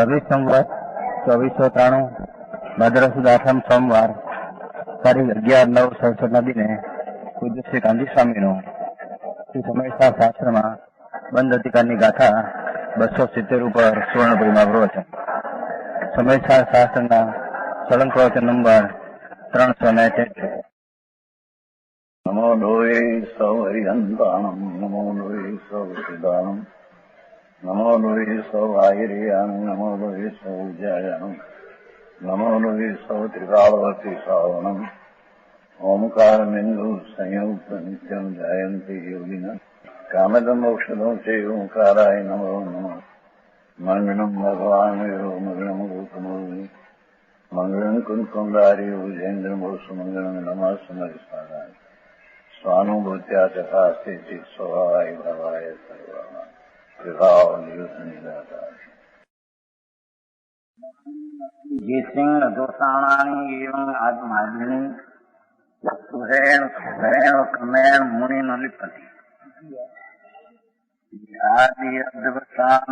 અભિસંવત 2493 ભાદરવ સુદ 8મ સોમવાર તારીખ 11/9/67 દિને પૂજ્ય શ્રી ગાંધી સ્વામીનો શ્રી સમયસા શાસ્ત્રમાં બંધ અધિકારની ગાથા 270 ઉપર સુવર્ણપુરીમાં પ્રવચન. સમયસા શાસ્ત્રના સળંગ પ્રવચન નંબર 333. નમો લોહે સૌ હરિહંતાણમ, નમો લોહે સૌ સિદ્ધાણમ, નમો લોહે સૌ આયર્યાણમ, નમો લોહે સૌ ઉજાયાણમ, નમો લોહે સૌ ત્રિકાળવતી શ્રાવણમ. ઓમકાર બિંદુ સંયુક્ત નિત્યમ જાયંતી યોગિના કામદમ ઔષધો છે ઓંકારાય નમો નમઃ. મંગળમ ભગવાન વિરો મંગળમ ગૌતમો મંગળમ કુંકુંડારી ઉજેન્દ્રમો સુમંગળમ નમઃ સમરિસ્વાદાય સ્વાનુભૂત્યા તથા સ્થિતિ સ્વભાવાય ભવાય સર્વમાં વિભાવ નિયુત નિરાકાર. जिसिंग दोषाणानि एवं आत्मादिनी सुरेण सुरेण कमेण मुनि न लिपति आदि अद्वसान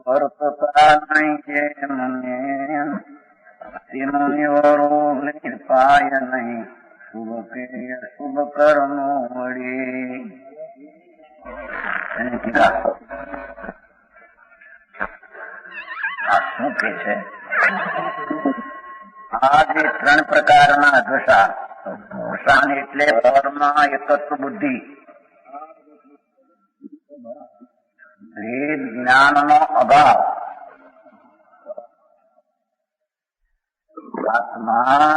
वर्तता नहीं के मुनि तिमुनिवरो कृपाय नहीं शुभ के शुभ कर्मो वड़ी. શું કે છે? આ જે 3 પ્રકારના દોષાન એટલે પરમાં એકત્વ બુદ્ધિ, ભેદ જ્ઞાનનો અભાવ, આત્મા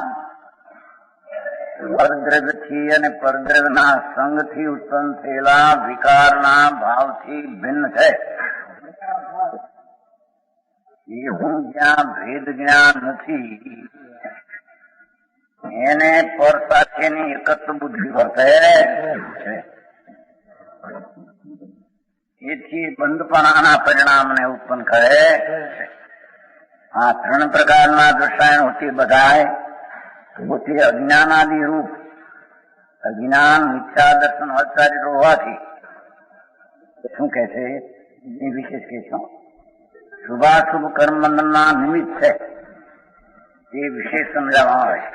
પરદ્રવ્યથી અને પરદ્રવ્યના સંગથી ઉત્પન્ન થયેલા વિકારના ભાવથી ભિન્ન છે. એવું જ્યાં ભેદ જ્ઞાન નથી એને પર સાથેની એકત્વ બુદ્ધિ વર્તે છે. એથી બંધપણાના પરિણામને ઉત્પન્ન કરે છે. આ 3 પ્રકારના દોષાયણોથી બધાય પોતે અજ્ઞાનાદિ રૂપ અજ્ઞાન મિથ્યા દર્શન આચાર્ય હોવાથી શું કે છે એ વિશેષ કે છું શુભાશુભ કર્મના નિમિત્ત છે એ વિશેષ સમજાવવામાં આવે છે.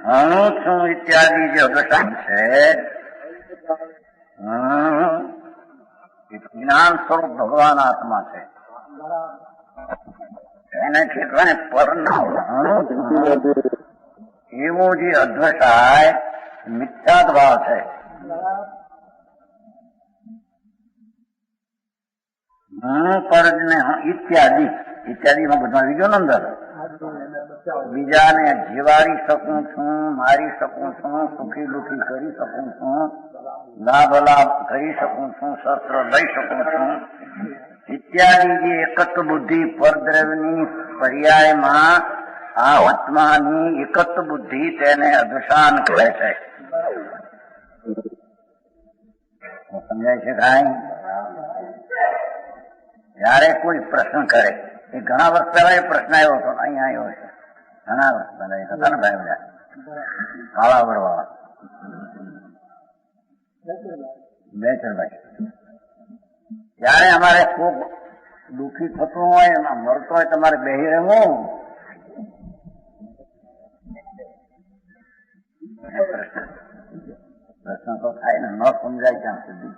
હું છું ઇત્યાદિ જે અદશાન છે જ્ઞાન સ્વરૂપ ભગવાન આત્મા છે. એને ઠેકાણે એવો જે અદ્વૈતાય મિથ્યાત ભાવ છે. ઇત્યાદિ ઇત્યાદિમાં બધા બીજો નંબર બીજાને જીવાડી શકું છું, મારી શકું છું, સુખી દુઃખી કરી શકું છું, લાભ કરી શકું છું, શસ્ત્ર લઈ શકું છું ઇત્યાદિ જે એકત્વ બુદ્ધિ પરદ્રવ્યની પર્યાયમાં આ આત્માની એકત્વ બુદ્ધિ તેને અદશાન કહે છે. સમજાય છે કાંઈ? જયારે કોઈ પ્રશ્ન કરે એ ઘણા વર્ષ પહેલા એ પ્રશ્ન આવ્યો હતો, અહીંયા આવ્યો છે ઘણા વર્ષ પહેલા એ હતા ને ભાઈ બધા કાળાવડ વાળા બેચરભાઈ. જયારે અમારે ખૂબ દુઃખી થતું હોય એમાં મરતો હોય તમારે બેહી રહેવું પ્રશ્ન તો થાય ને, ન સમજાય ત્યાં સુધી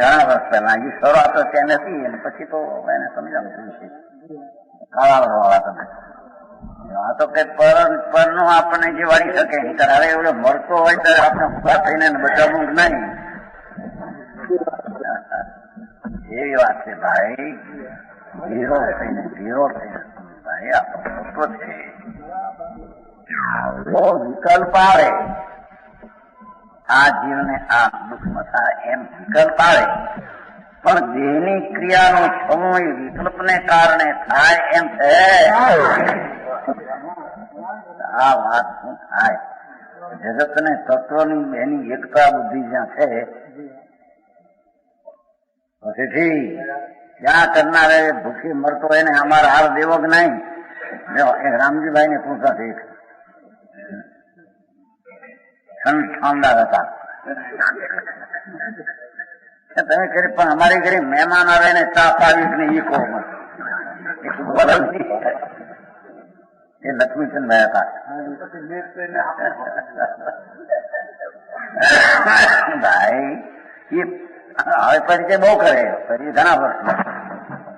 ઘણા વર્ષ પહેલા એ શરૂઆત ત્યાં નથી અને પછી તો એને સમજાવું છે કાળાવડ વાળા તમે આ તો કઈ પરનું આપણને જે વાળી શકે હવે એવડો મળતો હોય તો આપણે ઉભા થઈને બચાવવું નહીં એવી વાત છે ભાઈ. ધીરો થઈને ભાઈ આ તત્વ છે. વિકલ્પ આવે આ જીવને આ દુઃખમાં થાય એમ વિકલ્પ આવે પણ દેહની ક્રિયાનો સમય વિકલ્પને કારણે થાય એમ છે. આ વાત શું થાય? જગતને તત્વની એની એકતા બુદ્ધિ જ્યાં છે પછીથી ત્યાં કરનારે ભૂખી મરતો એને અમારા હાર દેવો કે નહીં. રામજીભાઈ ને પૂછતા છે ઠંડા હતા તમે કરી પણ અમારી ઘરે મહેમાન આવે ને ચા પાવી ને એ કહો એ લક્ષ્મીચંદ ભાઈ હતા ભાઈ એ હવે પરિચય બહુ કરે પરિચય ઘણા વર્ષ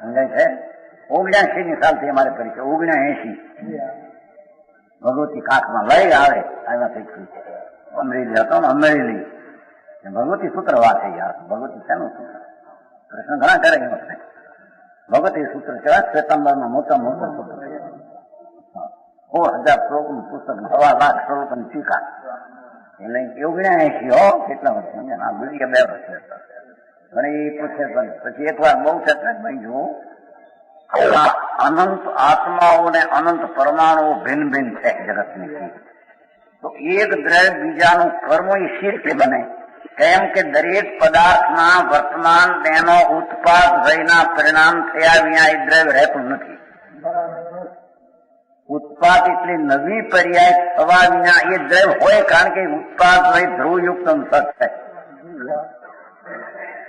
સમજાય છે 79 સાલથી અમારે પરિચય 79 ભગવતી કાંખમાં લઈ આવે આવ્યા થઈ અમરેલી હતો ને અમરેલી ભગવતી સૂત્ર વાત થઈ યાર ભગવતી શેનું સૂત્ર કૃષ્ણ ઘણા કરે ભગવતી સૂત્ર કહેવાય શ્વેતાંબરમાં મોટા મોટા સૂત્ર 1000 શ્લોકનું પુસ્તક 1.25 લાખ સ્વરૂપની ટીકા એટલે 79 હો કેટલા વર્ષ આ બીજા 2 વર્ષ મને એ પૂછે પછી એક વાર બહુ ચર્ચા ભાઈ જુઓ અનંત આત્માઓ ને અનંત પરમાણુઓ ભિન્ન ભિન્ન છે જગતની તો એક દ્રવ્ય બીજાનું કર્મ એ શી રીતે બને કેમ કે દરેક પદાર્થના વર્તમાન તેનો ઉત્પાદ વયના પરિણામ થયા વિના એ દ્રવ્ય રહેતું નથી ઉત્પાદ એટલે નવી પર્યાય થવા વિના એ દ્રવ્ય હોય કારણ કે ઉત્પાદ વય ધ્રુવયુક્ત સત છે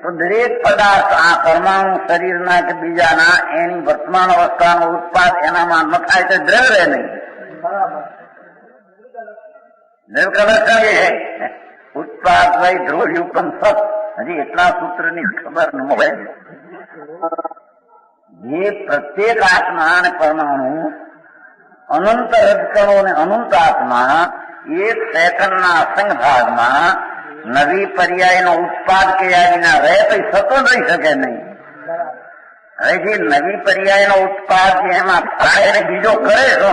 તો દરેક પદાર્થ આ પરમાણુ શરીરના કે બીજાના એની વર્તમાન અવસ્થાનો ઉત્પાદ એનામાં ન થાય તો દ્રવ્ય રહે નહીં દ્રવ્ય ખબર છે ઉત્પાદ વય ધ્રુવયુક્ત સત હજી એટલા સૂત્રની ખબર ન હોય જે પ્રત્યેક આત્મા અને પરમાણુ અનંત રજકણો અને અનંત આત્મા એક સેકન્ડના અસંગ ભાગમાં નવી પર્યાયનો ઉત્પાદ કર્યા વિના રહે તો થતો જ રહી શકે નહીં હવે જે નવી પર્યાયનો ઉત્પાદ એમાં થાય અને બીજો કરે તો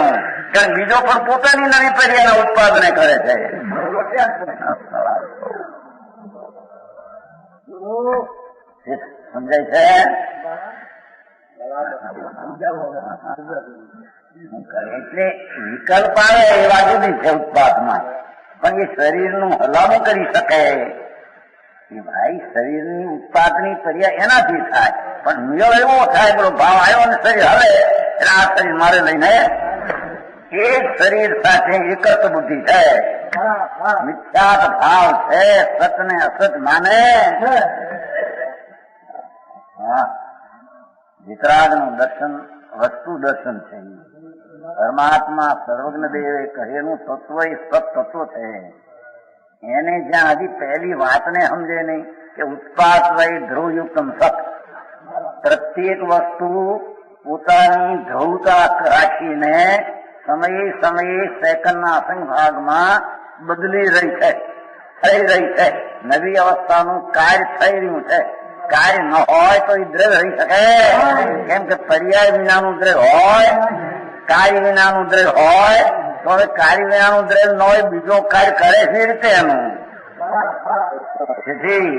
કારણ બીજો પણ પોતાની નવી પર્યાયના ઉત્પાદને કરે છે સમજાય છે એટલે વિકલ્પ આવે એ વાજબી છે ઉત્પાદમાં પણ એ શરીરનું હલામું કરી શકે એ ભાઈ શરીરની ઉત્પાદની પર્યા એનાથી થાય પણ નિયમ એવો થાય પેલો ભાવ આવ્યો અને શરીર હલે એટલે આ શરીર મારે લઈને એક શરીર સાથે એકત્ર બુદ્ધિ છે મિથ્યાત ભાવ છે સત ને અસત માને વિતરાગનું દર્શન વસ્તુ દર્શન છે પરમાત્મા સર્વજ્ઞ દેવે કહેલું તત્વ એ સત તત્વ છે એને જ્યાં હજી પહેલી વાતને સમજે નહીં કે ઉત્પાદ વય ધ્રુવયુક્ત સત પ્રત્યેક વસ્તુ પોતાની ધ્રુવતા રાખીને સમયે સમયે સેકન્ડના અસંગ ભાગમાં બદલી રહી છે થઈ રહી છે નવી અવસ્થાનું કાર્ય થઈ રહ્યું છે કાર્ય ન હોય તો એ દ્રવ્ય રહી શકે કેમ કે પર્યાય વિનાનું દ્રવ્ય હોય કાર્ય વિનાનું દ્રવ્ય હોય તો હવે કાર્ય વિનાનું દ્રવ્ય ન હોય બીજો કાર્ય કરે છે રીતે એનું તેથી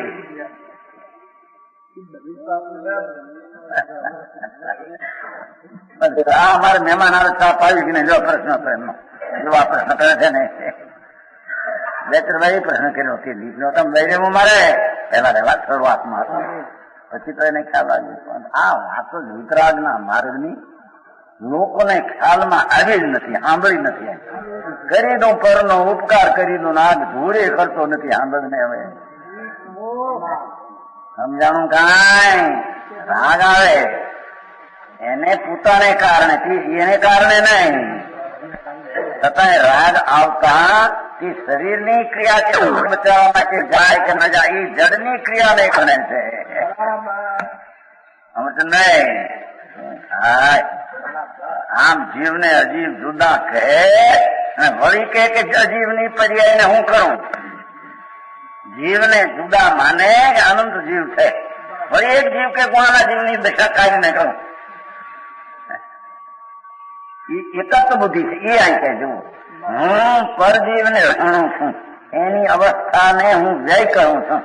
અમારે મહેમાન આવે ચા પાવી કે જો પ્રશ્ન પ્રેમનો એવા પ્રશ્ન કરે છે ને બે પ્રશ્ન કર્યો કે લીપનો તમે લઈ રહ્યો મારે પેલા શરૂઆતમાં હતો પછી તો એને ખ્યાલ આવ્યો આ વાતો જ વિતરાગના માર્ગની લોકોને ખ્યાલમાં આવી જ નથી સાંભળી નથી કરી દઉં પરનો ઉપકાર કરી દઉં નાગ ધૂળે કરતો નથી સાંભળને હવે સમજાણું કાંઈ રાગ આવે એને પોતાને કારણે એને કારણે નહીં છતાંય રાગ આવતા તે શરીરની ક્રિયા કે બચાવવા માટે જાય કે ન જાય એ જડની ક્રિયાને ગણે છે સમજ નહીં આમ જીવને અજીબ જુદા કહે અને વળી કે અજીવની પર્યાયને હું કરું જીવને જુદા માને કે અનંત જીવ છે વળી એક જીવ કે કોના જીવની દશા કાઢીને કરું એકત્વ બુદ્ધિ છે એ આઈ કે જુઓ હું પરજીવને રણું છું એની અવસ્થાને હું વ્યય કરું છું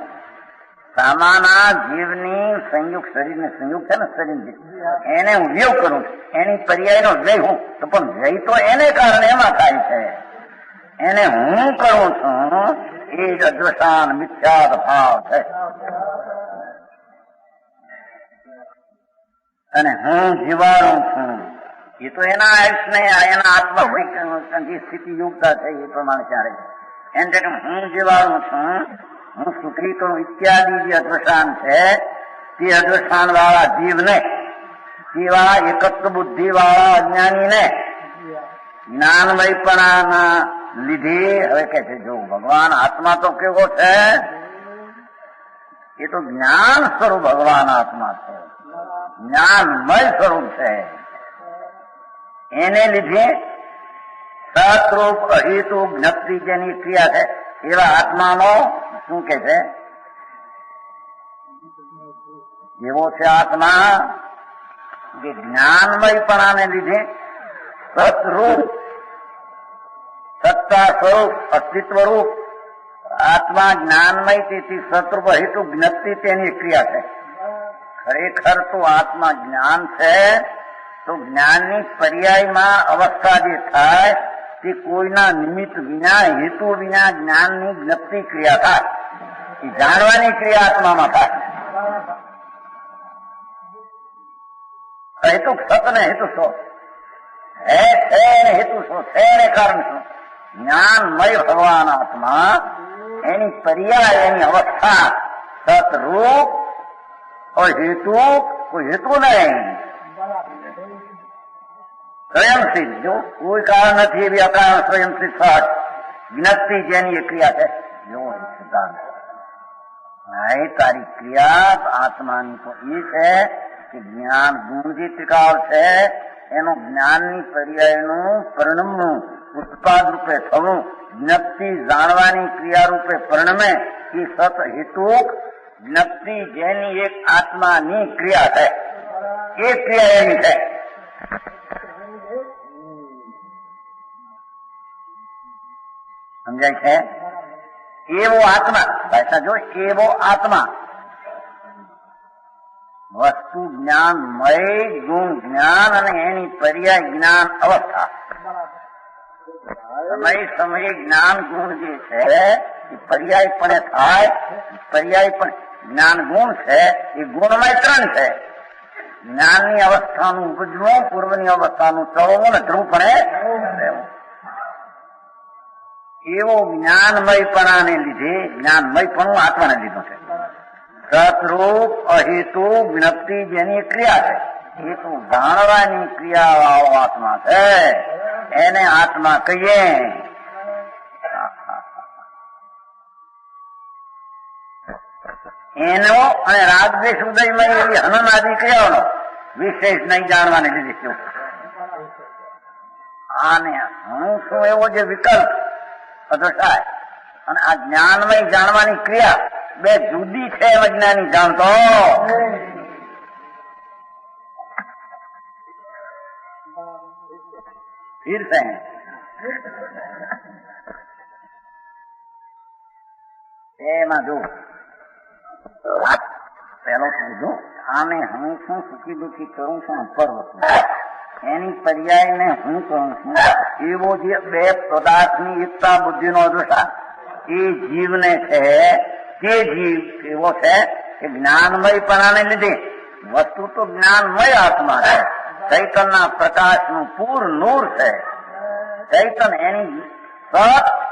સામાના જીવની સંયુક્ત શરીરને સંયુક્ત છે ને શરીર એને હું વ્યય કરું છું એની પર્યાયનો વ્યય હું તો પણ વ્યય તો એને કારણે એમાં થાય છે એને હું કરું છું એ જ અદ્વસાન મિથ્યાત ભાવ છે અને હું જીવાણું છું એ તો એના આયુષને એના આત્મા જે સ્થિતિ યુક્તા છે એ પ્રમાણે ચાલે એમ કે હું જીવાણું છું હું સુખી કરું ઇત્યાદિ જે અદ્વસાન છે તે અદ્વસાન વાળા જીવને, તેવા એકત્વ બુદ્ધિ વાળા અજ્ઞાનીને જ્ઞાનમયપણાના લીધે હવે કે છે જો ભગવાન આત્મા તો કેવો છે, એ તો જ્ઞાન સ્વરૂપ ભગવાન આત્મા છે, જ્ઞાનમય સ્વરૂપ છે. એને લીધે સતરૂપ અહિતુ જ્ઞપ્તિ જેની ક્રિયા છે એવા આત્માનો શું કે છે, એવો છે આત્મા કે જ્ઞાનમયપણાને લીધે સતરૂપ, સત્તા સ્વરૂપ, અસ્તિત્વ રૂપ આત્મા જ્ઞાનમય, તેથી સતરૂપ હેતુ જ્ઞપ્તિ તેની ક્રિયા છે. ખરેખર તો આત્મા જ્ઞાન છે, તો જ્ઞાનની પર્યાયમાં અવસ્થા જે થાય તે કોઈના નિમિત્ત વિના, હેતુ વિના જ્ઞાનની જ્ઞપ્તિ ક્રિયા થાય, એ જાણવાની ક્રિયા આત્મામાં થાય. હેતુ સત ને હેતુ શો હે છે ને હેતુ શું છે ને કારણ શું? જ્ઞાનમય ભગવાન આત્મા, એની પર્યાય, એની અવસ્થા સતરૂપ, હેતુ કોઈ હેતુ નહીં, સ્વયંસિદ્ધ, જો કોઈ કારણ નથી એવી અકારણ સ્વયંસિદ્ધ સહજ જ્ઞપ્તિ જેની એ ક્રિયા છે. જો સિદ્ધાંત તારી ક્રિયા આત્માની તો એ છે કે જ્ઞાન ગુણ જે ત્રિકાળ છે એનું જ્ઞાનની પર્યાયનું પરિણમનું ઉત્પાદ રૂપે થવું, જ્ઞપ્તિ જાણવાની ક્રિયા રૂપે પરિણમે, એ સત હેતુક જ્ઞપ્તિ જેની એક આત્માની ક્રિયા છે, એ ક્રિયા એની છે. સમજાય છે? એવો આત્મા, ભાષા જો એવો આત્મા વસ્તુ જ્ઞાનમય, ગુણ જ્ઞાન અને એની પર્યાય જ્ઞાન અવસ્થા. સમય જ્ઞાન ગુણ જે છે એ પર્યાય પણ થાય, પર્યાય પણ જ્ઞાન ગુણ છે એ ગુણમય ત્રણ છે. જ્ઞાનની અવસ્થાનું ઉપજવું, પૂર્વની અવસ્થાનું ચડવું ને ધ્રુવપણે રહેવું. એવો જ્ઞાનમયપણાને લીધે, જ્ઞાનમયપણું આત્માને લીધું છે. સતરૂપ અહેતુ જ્ઞપ્તિ જેની ક્રિયા છે, હેતુ જાણવાની ક્રિયા વાળો આત્મા છે, એને આત્મા કહીએ. એનો અને રાગદ્વેષ ઉદયમય એવી હનન આદિ ક્રિયાઓનો વિશેષ નહીં જાણવાને લીધે શું? આને હું શું એવો જે વિકલ્પ અદશાય અને આ જ્ઞાનમય જાણવાની ક્રિયા બે જુદી છે એમ જ્ઞાની જાણતો. ફીર છે એમાં જો પેલો કીધું આને હું શું સુખી દુઃખી કરું છું પર વસ્તુ, એની પર્યાય ને હું કરું છું એવો જે બે પદાર્થની એકતા બુદ્ધિનો અદશા એ જીવને છે, તે જીવ એવો છે કે જ્ઞાનમયપણાને લીધે વસ્તુ તો જ્ઞાનમય આત્મા છે, ચૈતનના પ્રકાશનું પૂર નૂર છે. ચૈતન એની સત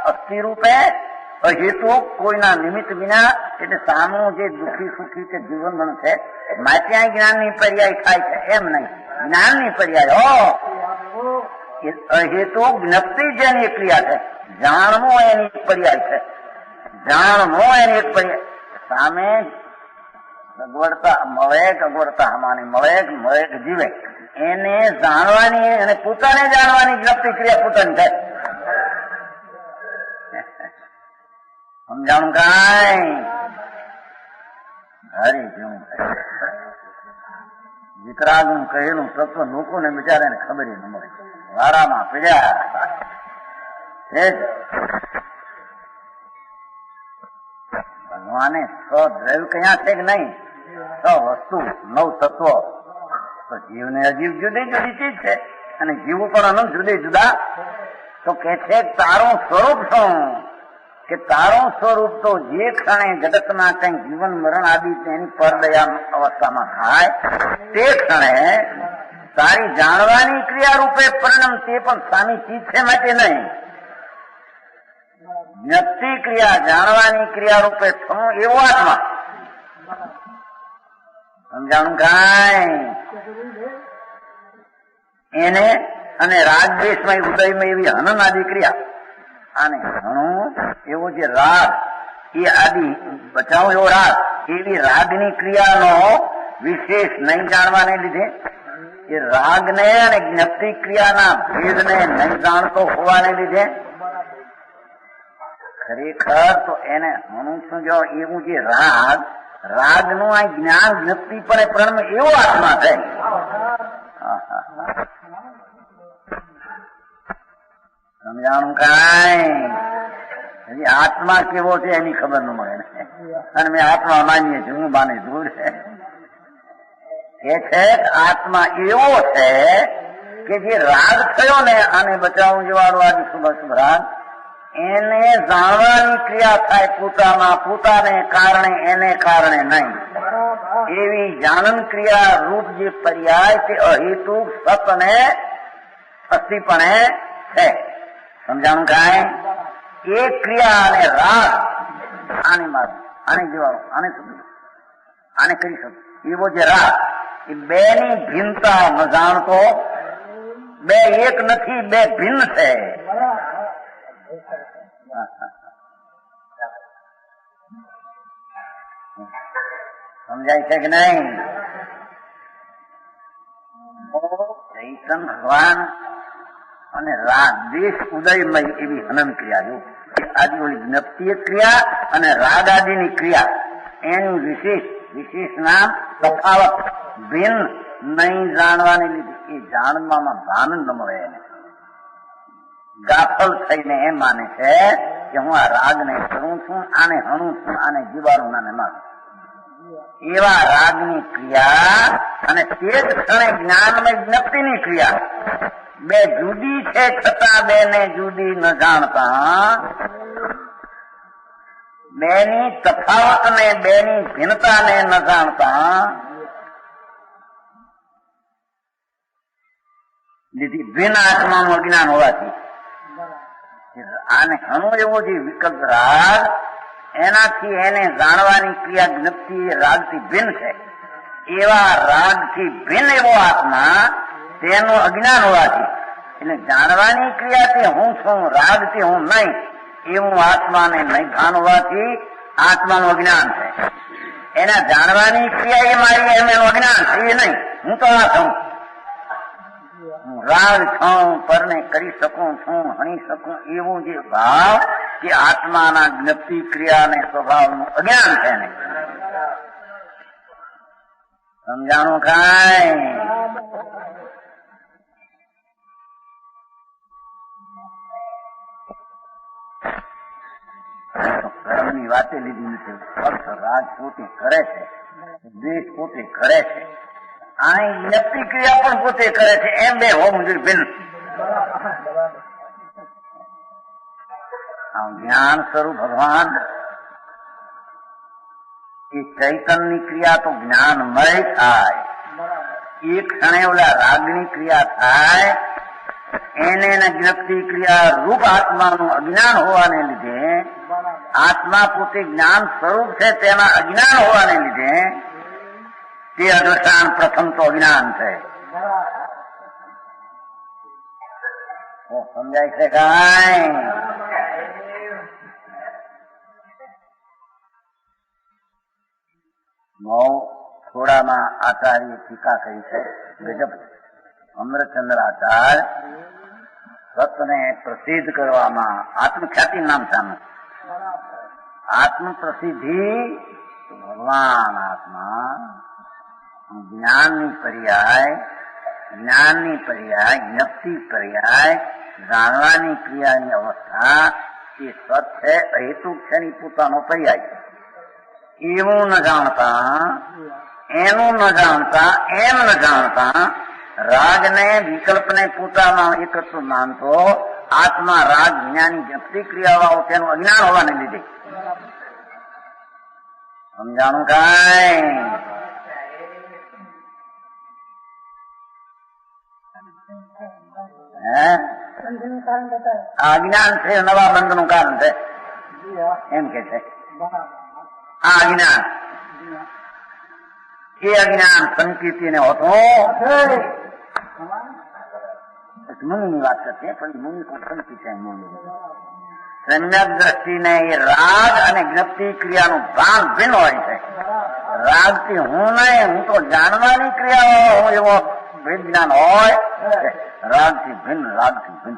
અસ્થિ રૂપે હેતુ કોઈના નિમિત્ત વિના, એટલે સામું જે દુઃખી સુખી કે જીવન બન છે ત્યાં જ્ઞાનની પર્યાય થાય છે એમ નહીં, જ્ઞાનની પર્યાય હેતુ જ્ઞપ્તિ જેની ક્રિયા છે, જાણવું એની એક પર્યાય છે, જાણવું એની એક પર્યાય. સામે અગવડતા મળે, અગવડતા હમાને મળે, મળે જીવે, એને જાણવાની અને પોતાને જાણવાની જ્ઞપ્તિ ક્રિયા પોતાની થાય. સમજાણું કાંઈ હરી જેવું વિતરાગું કહેલું તત્વ લોકોને બિચારાને ખબર ન મળે, વારામાં પીડ્યા. ભગવાને સ્વદ્રવ્ય કયા છે કે નહીં, વસ્તુ નવ તત્વ, તો જીવને અજીવ જુદી જુદી ચીજ છે અને જીવું પણ અનંત જુદી જુદા. તો કે છે તારું સ્વરૂપ શું, કે તારું સ્વરૂપ તો જે ક્ષણે જગતના કંઈ જીવન મરણ આદિ તેની પરદયા અવસ્થામાં થાય તે ક્ષણે તારી જાણવાની ક્રિયા રૂપે પરિણામ તે પણ સામી ચીજ છે માટે નહીં, જ્ઞપ્તિ ક્રિયા જાણવાની ક્રિયા રૂપે થવું એવો આત્મા. સમજાણું કાંઈ? એને અને રાગદ્વેષમાં ઉદયમાં એવી હનન આદિ ક્રિયા અને ઘણું એવો જે રાગ એ આદિ બચાવ એવો રાગ એવી રાગની ક્રિયાનો વિશેષ નહીં જાણવાને લીધે એ રાગને અને જ્ઞપ્તિ ક્રિયાના ભેદને નહીં જાણતો હોવાને લીધે ખરેખર તો એને ઘણું શું જો એવું જે રાગનું આ જ્ઞાન જ્ઞપ્તિ પણ પ્રણ એવો આત્મા છે. સમજાણું કાંઈ? હજી આત્મા કેવો છે એની ખબર ન મળે અને મેં આત્મા માનીએ છીએ, હું માને દૂર છે કે આત્મા એવો છે કે જે રાગ થયો ને આને બચાવું જેવાળો આજે શુભ રાગ એને જાણવાની ક્રિયા થાય પોતાને કારણે એને કારણે નહીં એવી જાણન ક્રિયા રૂપ જે પર્યાય તે અહેતુક સત ને અસ્થિપણે છે. સમજાણું કાંઈ? એ ક્રિયા અને રાગ આને મારું આને જેવાળો આને કરી શકું એવો જે રાગ એ બે ની ભિન્નતા ન જાણતો. બે એક નથી, બે ભિન્ન છે. સમજાય છે કે નહીં? ચૈતન ભગવાન અને રાગ દેશ ઉદયમય એવી હનન ક્રિયા જો આદિ ઓલી જ્ઞપ્તિય ક્રિયા અને રાગ આદિની ક્રિયા એનું વિશેષ નામ તફાવત ભિન્ન નહીં જાણવાને લીધે એ જાણવામાં ભાન ન મળે. એને ગાફલ થઈને એમ માને છે કે હું આ રાગને કરું છું, આને હણું છું, આને જીવાડું નાને માનું. એવા રાગની ક્રિયા અને તે જ ક્ષણે જ્ઞાનમય જ્ઞપ્તિની ક્રિયા બે જુદી છે છતાં બે ને જુદી ન જાણતા, બેની તફાવત ને બેની ભિન્નતાને ન જાણતા લીધી ભિન્ન આત્માનું અજ્ઞાન હોવાથી આને ઘણું એવો જે વિકલ્પ રાગ એનાથી એને જાણવાની ક્રિયા જ્ઞપ્તિ રાગથી ભિન્ન છે. એવા રાગથી ભિન્ન એવો આત્મા તેનું અજ્ઞાન હોવાથી એટલે જાણવાની ક્રિયાથી હું છું, રાગથી હું નહીં એવું આત્માને નહીં ભાન હોવાથી આત્માનું અજ્ઞાન છે. એના જાણવાની ક્રિયા એ મારી એમ એનું અજ્ઞાન છે. એ નહીં, હું તો આ છું, હું રાગ છું, પરને કરી શકું છું, હણી શકું એવું જે ભાવ કે આત્માના જ્ઞપ્તિ ક્રિયા અને સ્વભાવનું અજ્ઞાન છે ને. સમજાણું કાંઈ? કર્મની વાતે લીધી નથી. ફક્ત રાગ પોતે કરે છે, દ્વેષ પોતે કરે છે, આ જ્ઞપ્તિ ક્રિયા પણ પોતે કરે છે. એમ બે હોવું જોઈએ ભિન્ન. જ્ઞાન સ્વરૂપ ભગવાન એ ચૈતનની ક્રિયા તો જ્ઞાનમય થાય. એક ક્ષણે ઓલા રાગની ક્રિયા થાય એને જ્ઞપ્તિ ક્રિયા રૂપ આત્માનું અજ્ઞાન હોવાને લીધે આત્મા પોતે જ્ઞાન સ્વરૂપ છે તેના અજ્ઞાન હોવાને લીધે તે અદૃષ્ટાન પ્રથમ તો અજ્ઞાન છે. સમજાય છે કાંઈ? થોડામાં આચાર્ય ટીકા કરી છે ગજબ. અમરચંદ્ર આચાર્ય સતને પ્રસિદ્ધ કરવામાં આત્મખ્યાતિ નામ સામે આત્મ પ્રસિદ્ધિ ભગવાન આત્મા જ્ઞાનની પર્યાય જ્ઞપ્તિ પર્યાય જાણવાની ક્રિયાની અવસ્થા એ સત છે, અહેતુક છે ની પોતાનો પર્યાય. એવું ન જાણતા, એનું ન જાણતા, એમ ન જાણતા રાગને વિકલ્પને પોતામાં એકત્વ માનતો આત્મા રાગ જ્ઞાની જ્ઞપ્તિ ક્રિયાઓ તેનું અજ્ઞાન હોવાને લીધે. સમજાણું કાંઈ? આ અજ્ઞાન છે, નવા બંધ નું કારણ છે. એમ કે છે. આ અજ્ઞાન એ અજ્ઞાન સંકીર્તિને હોતો મુનિની વાત કરશે, પણ મુનિ કો સંકિત છે. મુનિ સમ્યક દ્રષ્ટિને એ રાગ અને જ્ઞપ્તિ ક્રિયાનું ભાન ભિન્ન હોય છે. રાગથી હું નહીં, હું તો જાણવાની ક્રિયા હું એવો વિજ્ઞાન હોય, રાગથી ભિન્ન, રાગથી ભિન્ન.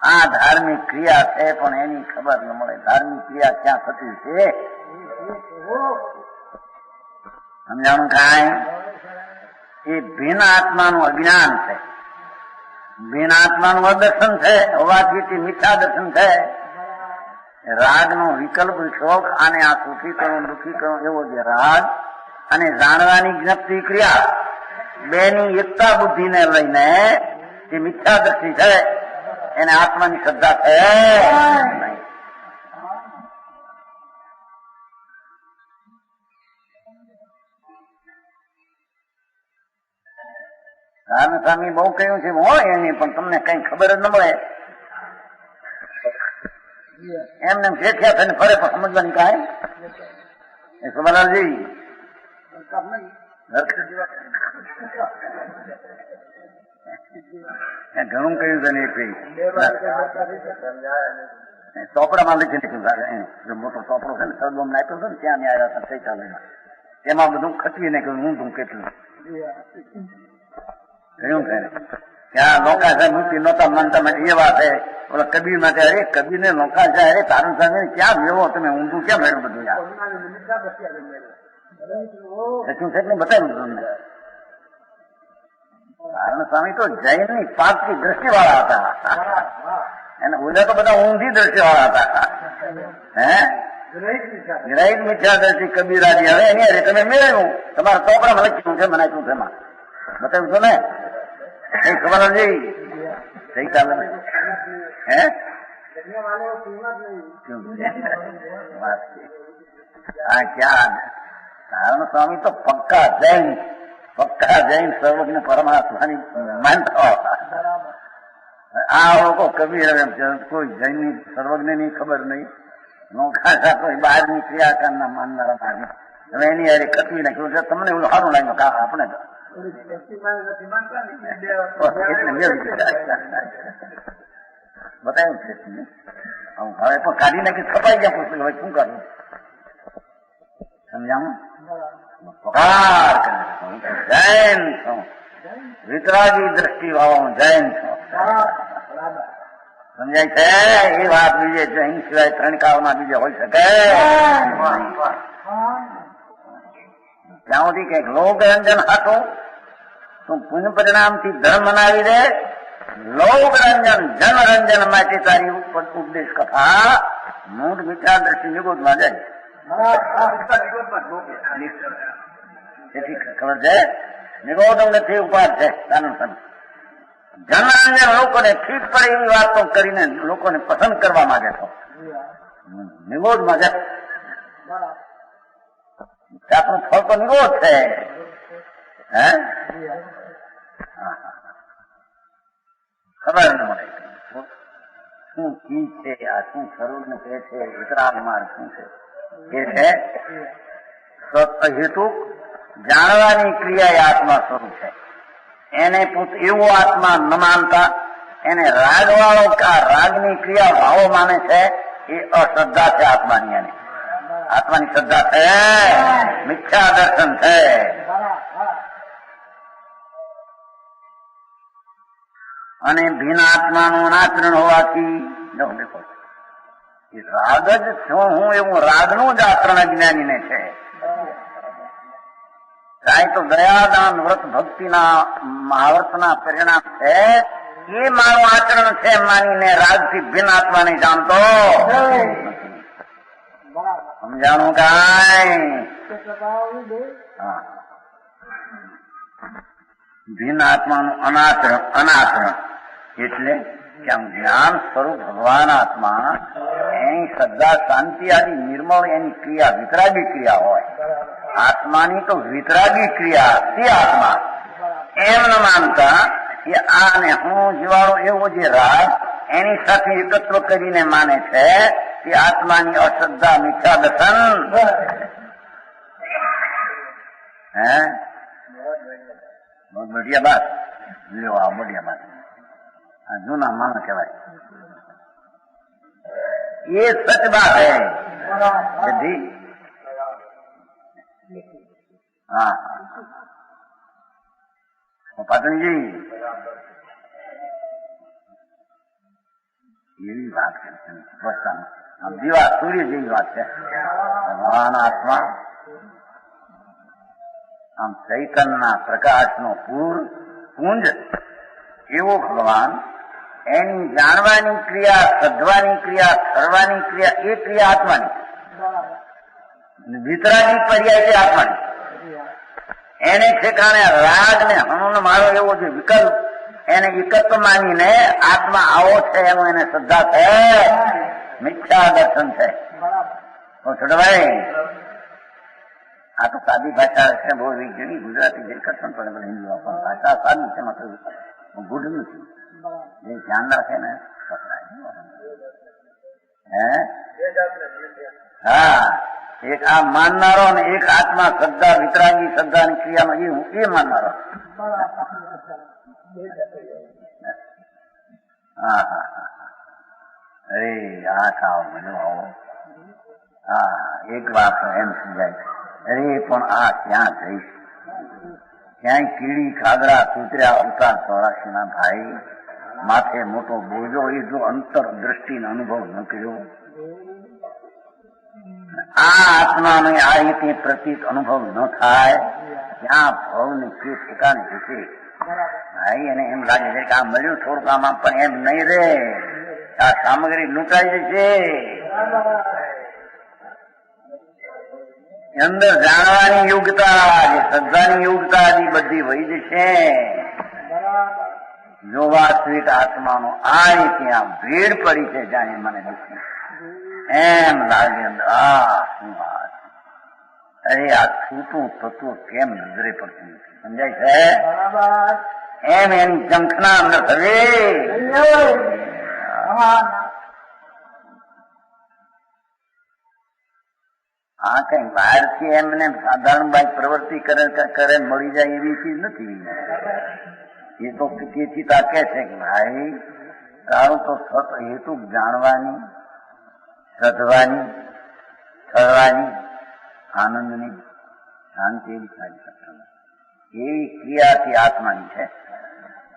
આ ધાર્મિક ક્રિયા છે, પણ એની ખબર ન મળે. ધાર્મિક ક્રિયા ક્યાં થતી છે સમજાણું કાંઈ? એ ભિન્ન આત્માનું અજ્ઞાન છે, ભિન્ન આત્માનું અદર્શન છે, હોવાથી મિથ્યા દર્શન છે. રાગનો વિકલ્પ શોખ, આને આ સુખી કરું દુઃખી કરું એવો જે રાગ અને જાણવાની જ્ઞપ્તિ ક્રિયા બેની એકતા બુદ્ધિને લઈને જે મિથ્યા દ્રષ્ટિ છે એને આત્માની શ્રદ્ધા છે નહીં. સ્વામી બહુ કહ્યું છે હોય એની, પણ તમને કઈ ખબર જ ન મળે. એમને શેખ્યા થઈને ફરે પણ સમજવાની કાંઈ એ સુમલાલજી ઘણું કહ્યું છે ને. એક ચોપડામાં લખી નાખ્યું, મોટો ચોપડો છે ને સરબમ નાખ્યો છે ને ત્યાં આવ્યા હતા ચૈતાલયમાં, તેમાં બધું ખચવીને કહ્યું ઊંધું કેટલું કહ્યું છે ત્યાં લોકા છે મૂર્તિ નહોતા માનતા માટે એ વાત છે. ઓલા કબીર માટે અરે કબીર ને લોકા છે, અરે તારું સામે ક્યાં મેળવો તમે ઊંધું ક્યાં મેળવું બધું યાર સચું છે ને બતાવ્યું તમને. નારાયણ સ્વામી તો જૈન ની પાકની દ્રષ્ટિ વાળા હતા, અને ઓલા તો બધા ઊંધી દ્રષ્ટિ વાળા હતા. હે ગ્રહિત મિથ્યા દ્રષ્ટિ કબીરાજી. હવે એની અરે તમે મેળવ્યું, તમારા ચોપડામાં લખ્યું છે, મનાચ્યું છે, એમાં બતાવ્યું છો ને એ ખબર નથી સહી ચાલે હે હા ક્યાં. નારાયણ સ્વામી તો પક્કા જૈન સર્વજ્ઞ પરમાત્માની માનતા. આ લોકો કબીર કોઈ જૈનની સર્વજ્ઞની ખબર નહીં, નોખા કોઈ બહારની ક્રિયાકારના માનનારા માની. હવે એની અરે કટવી નાખ્યું છે. તમને એવું સારું લાગ્યું કે આપણે બતાવ્યું છે હવે પણ કાઢી નાખી છપાઈ ગયા પુસ્તક. હવે શું કરું સમજાવું? પકાર જૈન છું, વિતરાગી દ્રષ્ટિ વાળો જૈન છું. સમજાય છે એ વાત? બીજે જૈન સિવાય ત્રણકાઓના બીજે હોય શકે ત્યાં સુધી કઈક લોક રંજન હતું તું પુણ્ય પરિણામથી ધર્મ મનાવી દે. લોક રંજન જનરંજન માટે તારી ઉપદેશ કથા મૂળ મિથ્યા દ્રષ્ટિ નિગોદમાં જાય. તેથી ખબર છે નિગોદ અંગથી ઉપાડ છે. જનરંજન લોકોને ઠીક પડે એવી વાતો કરીને લોકોને પસંદ કરવા માંગે છો. નિગોદમાં જાય. આપણું ફળ તો નિરોધ છે. હે ખબર ન મળે શું ચીજ છે, આ શું સ્વરૂપ ને કે છે, વિતરાગ માર્ગ શું છે એ છે હેતુ જાણવાની ક્રિયા એ આત્મા સ્વરૂપ છે. એને એવો આત્મા ન માનતા એને રાગ વાળો રાગની ક્રિયા ભાવો માને છે એ અશ્રદ્ધા છે આત્માની. એને આત્માની શ્રદ્ધા છે, મિથ્યા દર્શન છે. અને ભિન્ન આત્માનું અનાચરણ હોવાથી દેખો એ રાગ જ છું હું એવું રાગનું જ આચરણ અજ્ઞાનીને છે. કાંઈ તો દયાદાન વ્રત ભક્તિના મહાવ્રતના પરિણામ છે એ મારું આચરણ છે માનીને રાગથી ભિન્ન આત્મા નહીં જાણતો. સમજાણું કાંઈ? ભિન્ન આત્માનું અનાચરણ એટલે કે આમ જ્ઞાન સ્વરૂપ ભગવાન આત્મા એની શ્રદ્ધા શાંતિ આદિ નિર્મળ એની ક્રિયા વિતરાગી ક્રિયા હોય. આત્માની તો વિતરાગી ક્રિયા તે આત્મા એમ ન માનતા એ આ ને હું જીવાળો એવો જે રાગ એની સાથે એકત્વ કરીને માને છે કે આત્માની અશ્રદ્ધા મિથ્યા દર્શન હે બહુ બઢિયા બાત લ્યો આ બઢિયા બાત આ જૂના માણસ કહેવાય ये सच बात है सिद्धि हाँ पाटन जी એવી વાત છે આમ દીવા સૂર્ય જેવી વાત છે ભગવાન આત્મા આમ ચૈતનના પ્રકાશનો પુંજ એવો ભગવાન એની જાણવાની ક્રિયા સધવાની ક્રિયા કરવાની ક્રિયા એ ક્રિયા આત્માની વિતરાગી પર્યાય છે આત્માની એને ઠેકાણે રાગ ને હણું મારો એવો જે વિકલ્પ એને એકત્વ માનીને આત્મા આવો છે એનો એને શ્રદ્ધા છે મિથ્યા દર્શન છે છોડભાઈ આ તો સાદી ભાષા છે બહુ વીજળી ગુજરાતી જે કરશો પડે પણ હિન્દી પણ ભાષા સાદી છે મતલબ ગુડ નથી એ ધ્યાન રાખે ને હા એક આ માનનારો ને એક આત્મા શ્રદ્ધા વિતરાગી શ્રદ્ધાની ક્રિયામાં એ માનનારો હા હા હા અરે આ ખાઓ મને આવો હા એક વાત એમ સમજાય અરે પણ આ ક્યાં જઈશ ક્યાંય કીડી ખાગડા કૂતર્યા ઉતાર ચોરાશીના ભાઈ માથે મોટો બોજો એ જો અંતર દ્રષ્ટિનો અનુભવ ન કર્યો આ આત્માને આ રીતે પ્રતીત અનુભવ ન થાય ત્યાં ભાવને કે ઠેકાણે જશે ભાઈ એને એમ લાગે છે કે આ મળ્યું થોડુંક આમાં પણ એમ નહીં રે આ સામગ્રી લૂંટાઈ જશે અંદર જાણવાની યોગ્યતા જે શ્રદ્ધાની યોગ્યતા આદિ બધી વહી જશે જો વાસ્તવિક આત્માનો આ ત્યાં ભીડ પડી છે જાણે મને દુઃખી એમ લાગે આ શું વાત અરે આ છૂટું થતું કેમ નજરે પડતું સમજાય છે એમ એની ઝંખના અંદર થવે આ કઈ બહારથી એમને સાધારણ બાઈ પ્રવૃત્તિ કરે મળી જાય એવી ચીજ નથી એ તો તેથી તાકે છે કે ભાઈ તારું તો સત હેતુ જાણવાની સધવાની થવાની આનંદની શાંતિ એવી ક્રિયાથી આત્માની છે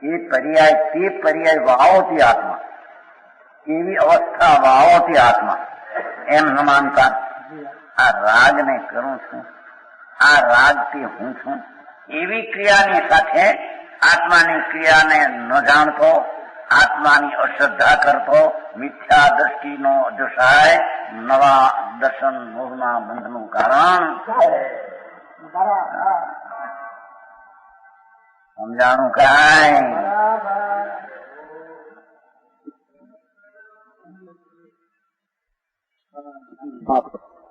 એ પર્યાય વાવોથી આત્મા એવી અવસ્થા વાવોથી આત્મા એમ ન માનતા આ રાગને કરું છું આ રાગથી હું છું એવી ક્રિયાની સાથે આત્માની ક્રિયાને ન જાણતો આત્માની અશ્રદ્ધા કરતો મિથ્યા દ્રષ્ટિનો અજસાય નવા દર્શન મોહના બંધનું કારણ સમજાણું કાંઈ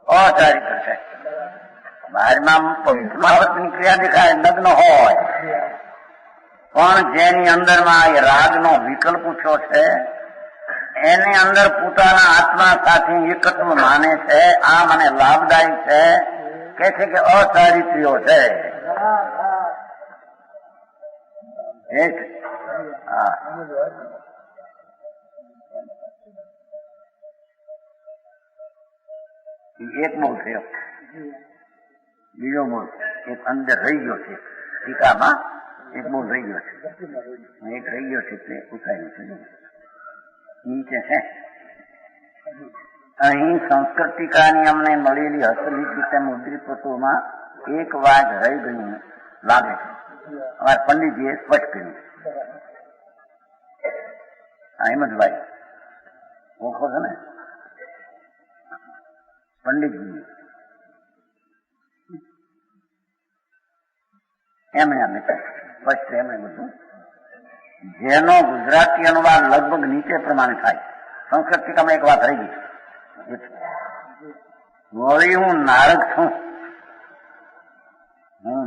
અચારિત્ર છે બહારમાં પવિત્રની ક્રિયા દેખાય નગ્ન હોય પણ જેની અંદરમાં એ રાગનો વિકલ્પ ઉઠ્યો છે એની અંદર પોતાના આત્મા સાથે એકત્વ માને છે આ મને લાભદાયી છે કે છે કે અચારિત્ર્યો છે એક બોલ થયો બીજો બોલ એક અંદર રહી ગયો છે ટીકામાં એક બોલ રહી ગયો છે એક રહી ગયો છે તે ઉતાર્યું છે નીચે છે અહીં સંસ્કૃત ટીકાની અમને મળેલી હસ્તલિખિત મુદ્રિત પુસ્તકોમાં એક વાત રહી ગયું લાગે છે અમારા પંડિતજીએ સ્પષ્ટ કર્યું હિંમતભાઈ ઓળખો છો ને પંડિતજી એમણે અમે સ્પષ્ટ એમણે બધું જેનો ગુજરાતી અનુવાદ લગભગ નીચે પ્રમાણે થાય સંસ્કૃત ટીકામાં એક વાત રહી ગઈ વળી હું નારક છું હું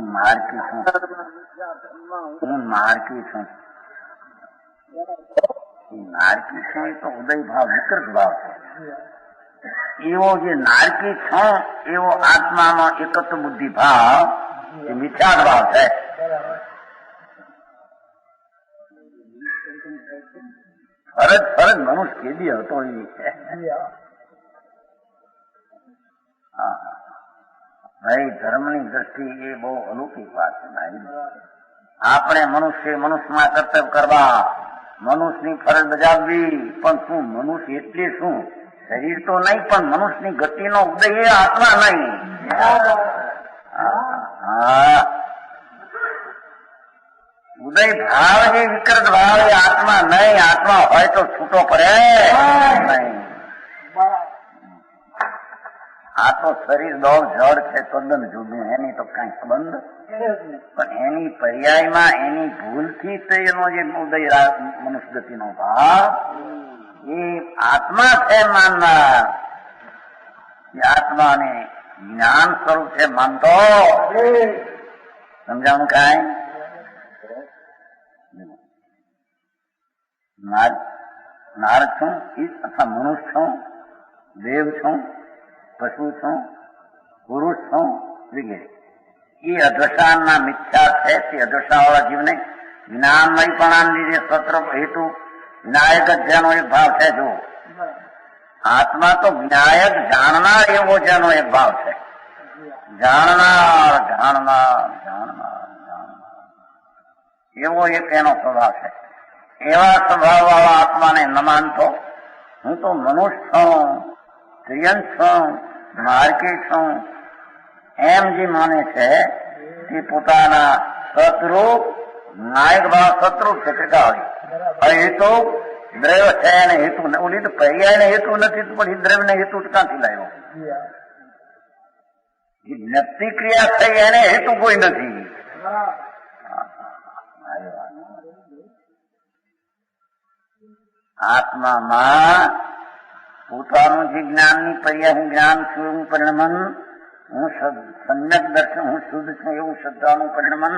માર્કી છું નારકી છું એ તો ઉદય ભાવ વિકૃત ભાવ છે. એવો જે નારકી છું એવો આત્માનો એકત્વ બુદ્ધિ ભાવ એ મિથ્યા ભાવ છે. ફરજ મનુષ્ય કેદી હતો એ છે. ભાઈ ધર્મની દ્રષ્ટિ એ બહુ અલૌકિક વાત છે ભાઈ. આપણે મનુષ્યમાં કર્તવ્ય કરવા, મનુષ્યની ફરજ બજાવવી, પણ શું મનુષ્ય એટલે શું? શરીર તો નહીં, પણ મનુષ્યની ગતિનો ઉદય એ આત્મા નહીં. ઉદય ભાવ જે વિકૃત ભાવ એ આત્મા નહીં. આત્મા હોય તો છૂટો પડે નહીં. આ તો શરીર બહુ જડ છે, તદ્દન જુદું, એની તો કઈ સંબંધ. પણ એની પર્યાયમાં એની ભૂલથી તો એનો જે ઉદય મનુષ્ય ગતિનો ભાવ એ આત્મા છે માનનાર, એ આત્માને જ્ઞાન સ્વરૂપ છે માનતો. સમજાણું કાંઈ? નાર છું અથવા મનુષ્ય છું, દેવ છું, પશુ છું, પુરુષ છું વગેરે એ અધ્વસાનના મિથ્યા છે. તે અધ્વસાવાળા જીવને જ્ઞાનમયપણાને લીધે સત્ર હેતુ વિનાયક જ જેનો એક ભાવ છે. જો આત્મા તો વિનાયક જાણનાર એવો જેનો એક ભાવ છે. જાણનાર એવો એક એનો સ્વભાવ છે. એવા સ્વભાવ વાળા આત્માને ન માનતો હું તો મનુષ્ય છું, સ્ત્રીયન છું, નારકી છું એમ જે માને છે તે પોતાના શત્રુ નાયક ભાવ શત્રુ છે. હેતુ દ્રવ્ય છે એને હેતુ ઓલી તો પર્યાય હેતુ નથી, પણ એ દ્રવ્ય ને હેતુ ક્યાંથી લાવ્યો? જે વ્યક્તિ ક્રિયા થઈ એને હેતુ કોઈ નથી. આત્મામાં પોતાનું જે જ્ઞાનની પર્યાય હું જ્ઞાન છું એવું પરિણમન, હું સમ્યક દર્શન, હું શુદ્ધ છું એવું શ્રદ્ધાનું પરિણમન,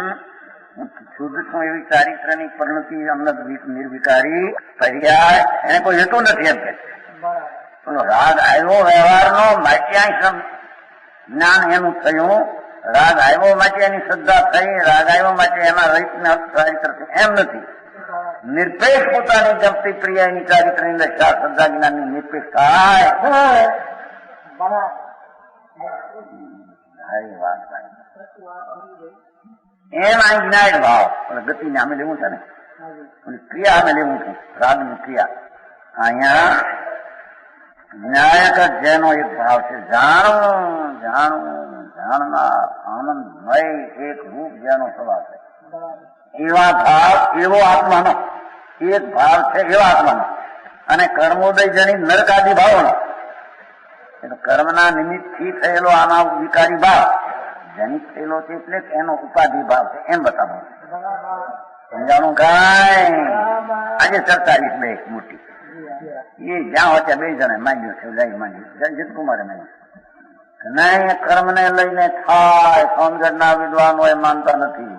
હું શુદ્ધ છું એવી ચારિત્રની પરિણતિ અમલક નિર્વિકારી પર્યાય એને કોઈ હેતુ નથી એમ કે. રાગ આવ્યો વ્યવહારનો માટ્યાંશ જ્ઞાન એનું થયું. રાગ આવ્યો માટે એની શ્રદ્ધા થઈ, રાગ આવ્યો માટે એના રહિતને ચારિત્ર એમ નથી. નિરપેક્ષ પોતાની ગમતી પ્રિયાની ચારિત્રની દશા શ્રદ્ધા જ્ઞાનની નિરપેક્ષ થાય. એમ આ જ્ઞાન ભાવ ગતિને અમે લેવું છે ને, ક્રિયા અમે લેવું છું, રાગની ક્રિયા. અહીંયા જ્ઞાયક જ જેનો એક ભાવ છે. જાણનાર આનંદમય એક રૂપ જેનો સ્વભાવ છે. એવા ભાવ એવો આત્માનો એક ભાવ છે, એવા આત્માનો. અને કર્મોદય જેની નરકાદી ભાવનો કર્મના નિમિત્તથી થયેલો આના વિકારી ભાવ જનિત થયેલો છે, એટલે એનો ઉપાધિ ભાવ છે એમ બતાવો. સમજાણું કાંઈ? આજે ચર્ચા બે મોટી એ જ્યાં હોય ત્યાં બે જણે માંગ્યું છે, લઈ માંગ્યું જનજીત કુમારે માંગ્યું નહીં. કર્મ ને લઈને થાય સોનગઢના વિદ્વાનો એ માનતા નથી.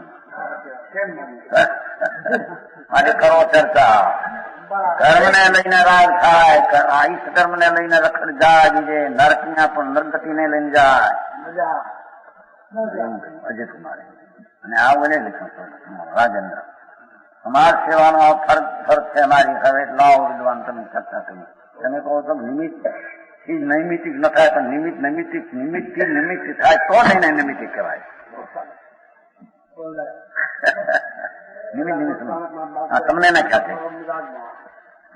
માટે કરો ચર્ચા. કર્મ ને લઈને રાગ થાય, ઈષ્ટ કર્મ ને લઈને રખડ જાય, બીજે નરકના પણ નરગતિ ને લઈને જાય. અજય કુમારે અને આવું એને લખ્યું રાજેન્દ્ર. સમાજ સેવાનો ફરજ છે અમારી. હવે લાવો વિદ્વાન તમે ચર્ચા કરી. તમે કહો તો નિમિત્ત થી નૈમિતિક ન થાય, પણ નિમિત્ત થી નિમિત્ત થાય તો નહીં નૈમિતિક કહેવાય. નિમિત્ત હા તમને ના ખ્યાલ છે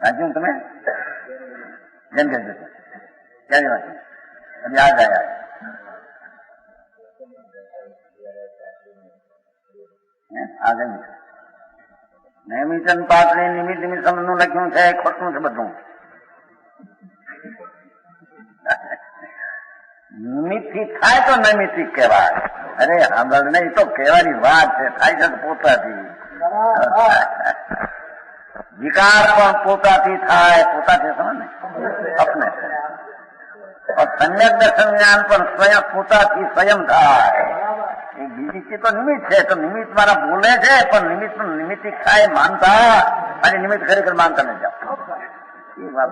વાંચ્યું તમે? જેમ કે ક્યારે વાંચ્યું? યાદ આવ્યા આગળ નૈમિતન પાત્રે નિમિત્ત નું લખ્યું છે, ખોટું છે બધું. નિમિત્ત થી થાય તો નૈમિતિક કહેવાય. અરે આગળ નહીં તો કહેવાની વાત છે, થાય છે પોતાથી. વિકાર પણ પોતાથી થાય, પોતાથી સમજ ને અપને. સમ્યક દર્શન જ્ઞાન પણ સ્વયં પોતાથી સ્વયં થાય. બીજી ચીજ તો નિમિત્ત છે, તો નિમિત્ત મારા બોલે છે, પણ નિમિત્ત નિમિત્તિક થાય માનતા અને નિમિત્ત ખરેખર માનતા નથી જાઓ એ વાત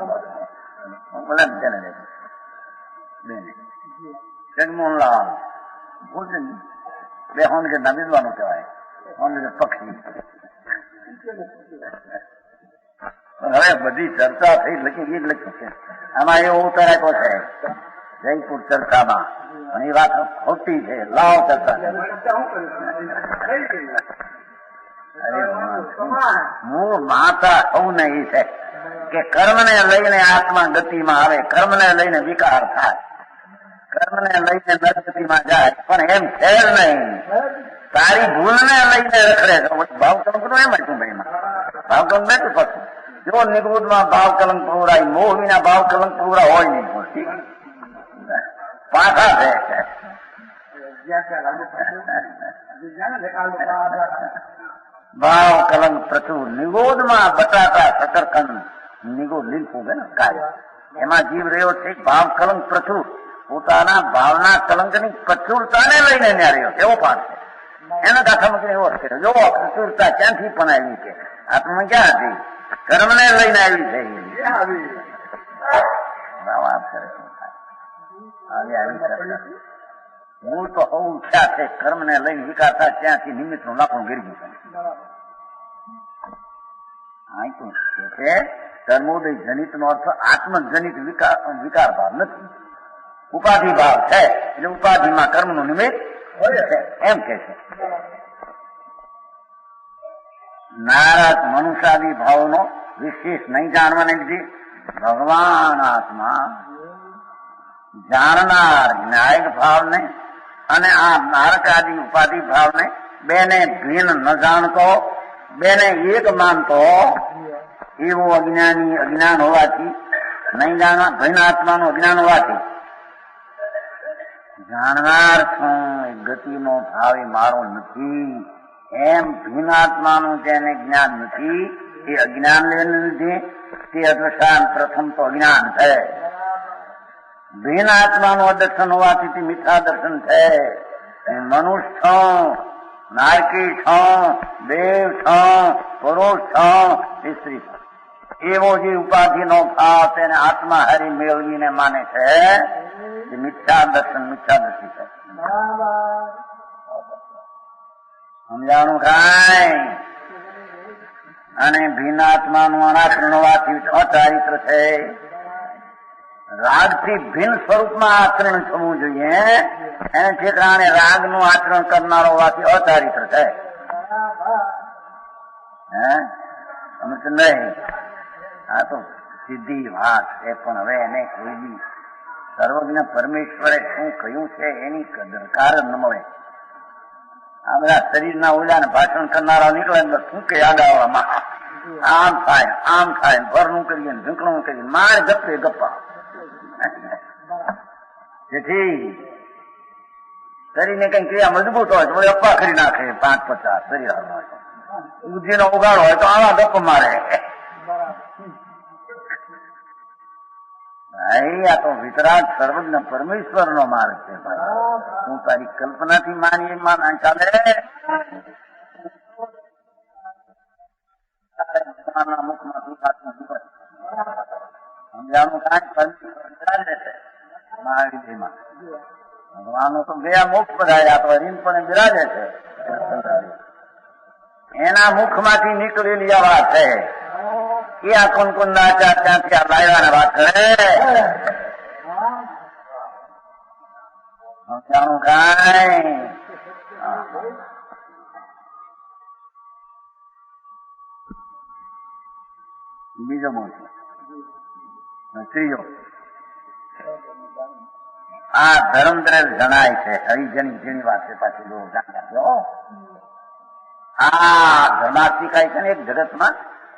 બોલે તેને બેને જગમોહનલાલ બોલશે ને બે હોન કે ના વિદ્વાનું કહેવાય હોન કે પક્ષી. હવે બધી ચર્ચા થઈ લખી એ જ લખ્યું છે. આમાં એવો ઉતાર આપ્યો છે જયપુર ચર્ચામાં, અને એ વાત ખોટી છે. લાવ ચર્ચા મૂળ માતા સૌને એ છે કે કર્મને લઈને આત્મા ગતિમાં આવે, કર્મને લઈને વિકાર થાય, કર્મને લઈને નરગતિમાં જાય, પણ એમ છે જ નહીં. તારી ભૂલને લઈને રખડે છે. ભાવકલંક નું એમ હતું ભાઈમાં ભાવકલંક નથી પડતું. જો નિગૃઢમાં ભાવ કલંક પૂરાય, મોહ વિના ભાવ કલંક પૂરા હોય નહીં. પાછા છે ભાવ કલંક પ્રચુર, નિગોદમાં બટાટા સતરકંદ, નિગોદ લીલફું ને કાર્ય એમાં જીવ રહ્યો છે. ભાવ કલંક પ્રચુર, પોતાના ભાવના કલંકની પ્રચુરતાને લઈને ત્યાં રહ્યો એવો પાઠ છે. એનો દાખલા એવો છે. જો પ્રચુરતા ક્યાંથી પણ આવી છે? આત્મા ક્યાં હતી? કર્મને લઈને આવી છે. મૂળ તો હોવું ઈચ્છા છે. કર્મને લઈને વિકાર થાય ત્યાંથી નિમિત્ત નું લાખું ગીરી ગયું છે. કર્મોદય જનિત નો અર્થ આત્મજનિત વિકાર ભાવ નથી, ઉપાધિ ભાવ છે. એટલે ઉપાધિમાં કર્મ નું નિમિત્ત એમ કે છે. નારાજ મનુષ્યાદી ભાવનો વિશેષ નહીં જાણવાને લીધે ભગવાન આત્મા જાણનાર ન્યાયિક ભાવને અને આ નારકાદી ઉપાધિ ભાવને બેને ભિન્ન ન જાણતો, બેને એક માનતો એવો અજ્ઞાની અજ્ઞાન હોવાથી, નહીં જાણવા ભિન્ન આત્માનું અજ્ઞાન હોવાથી જાણનાર છું એ ગતિનો ભાવ એ મારો નથી એમ ભિન્ન આત્માનું જેને જ્ઞાન નથી એ અજ્ઞાન લીધે તે અદર્શાન પ્રથમ તો અજ્ઞાન છે. ભિન્ન આત્માનું અદર્શન હોવાથી તે મિથ્યા દર્શન છે. મનુષ્ય છું, નારકી છું, દેવ છું, પુરુષ છું, સ્ત્રી છું એવો જે ઉપાધિનો ભાવ તેને આત્મા હરી મેળવીને માને છે એ મિથ્યા દર્શન મિથ્યાદર્શી છે. સમજાણું કાંઈ? અને ભિન્ન આત્માનું અનાત્રણ હોવાથી અચારિત્ર છે. રાગથી ભિન્ન સ્વરૂપમાં આચરણ થવું જોઈએ. એને ઠેકાણે રાગનું આચરણ કરનારો હોવાથી અચારિત્ર છે. સમજ નહીં? આ તો સીધી વાત છે. પણ હવે એને કોઈ બી સર્વજ્ઞ પરમેશ્વરે શું કહ્યું છે એની દરકાર જ ન મળે. આ બધા શરીરના ઓલાને ભાષણ કરનારા નીકળે ને શું કે યાદ આવવામાં આમ થાય ભરનું કરીએ ઝૂંકણું કરીએ માર ગપ્પે ગપ્પા. જેથી શરીરને કઈ ક્રિયા મજબૂત હોય તો અપ્પા કરી નાખે 5-50 શરીર બુદ્ધિનો ઉગાડો હોય તો આવા ગપ મારે. ભાઈ આ તો વિતરાગ સર્વજ્ઞ પરમેશ્વર નો માર્ગ છે. હું તારી કલ્પનાથી માની માન ચાલે. મુખમાં સમજાવવાનું કાંઈ બિરાજે છે મહાવિધિમાં. ભગવાન તો ગયા મોક્ષ પધાર્યા તો હરીન પણ બિરાજે છે. એના મુખમાંથી નીકળેલી આ વાત છે. એ આ કુનકુન નાચા ત્યાંથી આ લાવ્યાને વાત કરે. સમજાણું કાંઈ? બીજો બોલ ત્રીજો આ ધર્મદ્રવ્ય જણાય છે. હરિજની જેની વાત છે. પાછી જો જાણ્યા આ ધર્માસ્તિકાય છે ને એક જગતમાં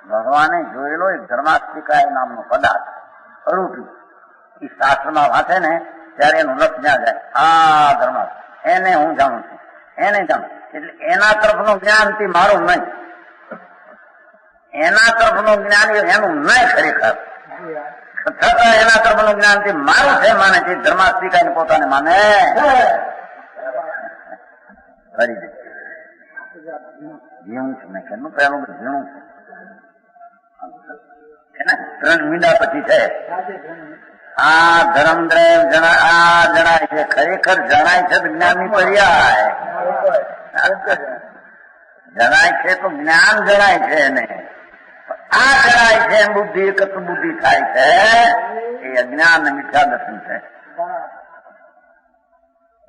ભગવાને જોયેલો એક ધર્માસ્તિકાય નામનો પદાર્થ અરૂપી એ શાસ્ત્રમાં વાંચે ને ત્યારે એનું લક્ષ જ્યાં જાય આ ધર્મ એને હું જાણું છું, એને જાણું. એટલે એના તરફનું જ્ઞાન થી મારું નહીં, એના તરફનું જ્ઞાન એનું નહીં ખરેખર. છતાં એના તરફનું જ્ઞાન થી મારું છે માને છે. ધર્માસ્તિકાય પોતાને માને કરી દે. ઝીણું છે મેં કેનું પહેલું ઝીણું છે. ત્રણ મીંડા પછી છે. આ ધર્મદ્રય જણાય છે, ખરેખર જણાય છે જ્ઞાનની પર્યાય જણાય છે તો જ્ઞાન જણાય છે એને. આ જણાય છે એમ બુદ્ધિ એકત્ર બુદ્ધિ થાય છે એ અજ્ઞાન મિથ્યા દર્શન છે.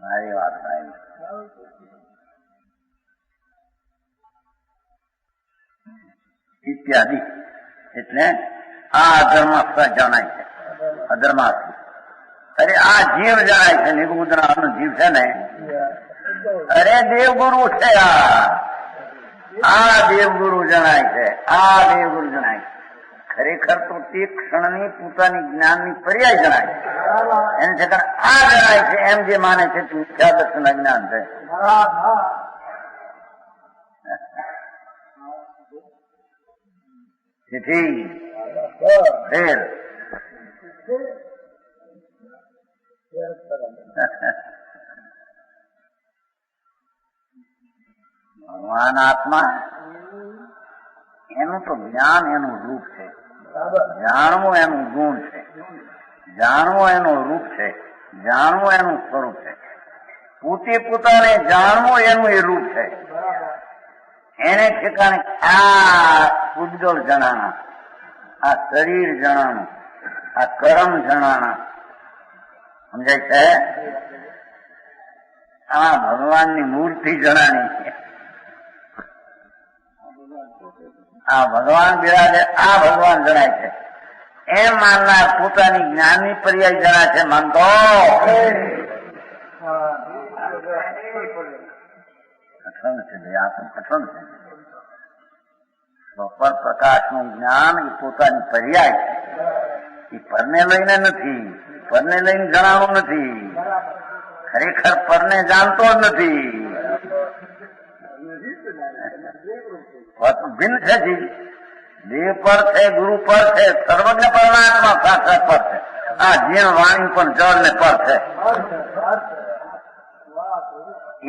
મારી વાત થાય ઇત્યાદિ એટલે આ અધર્માસ્ત્ર જણાય છે. અધર્માસ્ત્ર અરે આ જીવ જણાય છે. નિગુદરાનો જીવ છે ને, અરે દેવગુરુ છે. આ દેવગુરુ જણાય છે. આ દેવગુરુ જણાય છે. ખરેખર તો તે ક્ષણની પોતાની જ્ઞાનની પર્યાય જણાય છે. એને છતાં આ જણાય છે એમ જે માને છે તે મિથ્યા દર્શન અજ્ઞાન છે. તેથી ફેર ભગવાન આત્મા એનું તો જ્ઞાન એનું રૂપ છે. જાણવું એનું ગુણ છે. જાણવું એનું રૂપ છે. જાણવું એનું સ્વરૂપ છે. પોતે પોતાને જાણવું એનું એ રૂપ છે. એને ઠેકાણે આ ઉદ્ગલ જણાણા, આ શરીર જણાણું, આ કર્મ જણાણા. સમજાય છે? આ ભગવાનની મૂર્તિ જણાણી. આ ભગવાન બિરાજે, આ ભગવાન જણાય છે એમ માનનાર પોતાની જ્ઞાનની પર્યાય જણાય છે. માનતો કઠણ છે ભાઈ, આ તો કઠણ છે. પર પ્રકાશનું જ્ઞાન એ પોતાની પર્યાય છે. એ પરને લઈને નથી, પરને લઈને જણાવવું નથી. ખરેખર પરને જાણતો જ નથી. ભિન્ન છે જીવ. દેવ પર છે, ગુરુ પર છે, સર્વજ્ઞ પરમાત્મા સાક્ષાત પર છે. આ જીણ વાણી પણ જળ ને પર છે.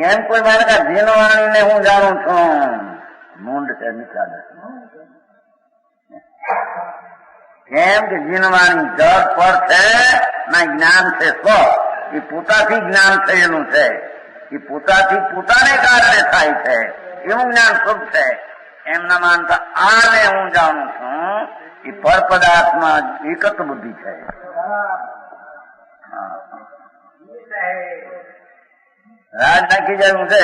એમ કોઈ માને કે જીણ વાણી ને હું જાણું છું, મૂંડ છે, મિથ્યા. કેમ કે જીણ વાણી જળ પર છે ના જ્ઞાન છે સ્વ. એ પોતાથી જ્ઞાન થયેલું છે. એ પોતાથી પોતાને કારણે થાય છે એવું જ્ઞાન સ્વરૂપ છે. એમ ના માનતા આને હું જાણું છું એ પર પદાર્થમાં એકત બુદ્ધિ છે. રાજ નાખી જવું છે.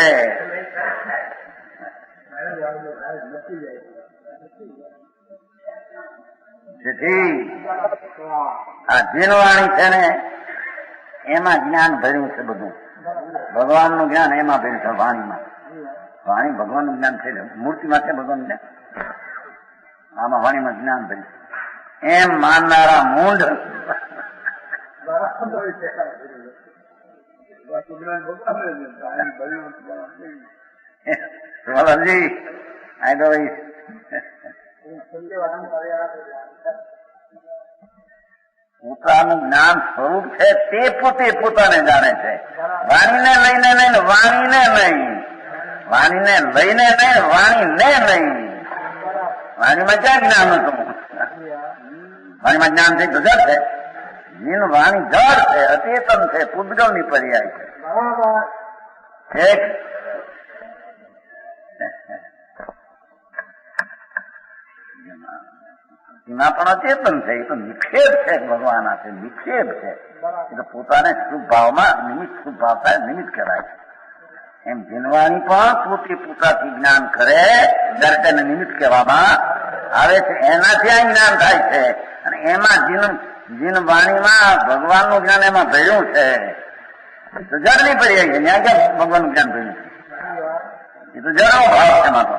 જેથી આ જીનવાણી છે ને એમાં જ્ઞાન ભર્યું છે બધું. ભગવાનનું જ્ઞાન એમાં ભર્યું છે વાણીમાં. વાણી ભગવાનનું જ્ઞાન છે, મૂર્તિમાં છે ભગવાન જ્ઞાન, આમાં વાણીમાં જ્ઞાન ભર્યું. એમ માનનારા મૂંઢ સોલજી આ તો પોતાનું જ્ઞાન સ્વરૂપ છે તે પોતે પોતાને જાણે છે. વાણીને લઈને નહીં, વાણીને નહીં, વાણીને લઈને નહીં, વાણીને નહીં. વાણીમાં ક્યાં જ્ઞાન હતું? વાણીમાં જ્ઞાન છે તો જળ છે. જીન વાણી જળ છે, અચેતન છે, પૂતગલની પર્યાય છે. એમાં પણ અચેતન છે. એ તો નિક્ષેપ છે. ભગવાન આપે નિક્ષેપ છે. એ તો પોતાને શુભ ભાવમાં નિમિત્ત, શુભ ભાવ થાય નિમિત્ત કરાય છે. એમ જીનવાણી પણ પોતે પોતાથી જ્ઞાન કરે ત્યારે તેને નિમિત્ત કહેવામાં આવે છે. એનાથી આ જ્ઞાન થાય છે. અને એમાં જીન વાણીમાં ભગવાનનું જ્ઞાન એમાં ભર્યું છે. તો જળની પર્યાય છે. ત્યાં ક્યાં ભગવાનનું જ્ઞાન ભર્યું છે? એ તો જળનો ભાવ છે. એમાં તો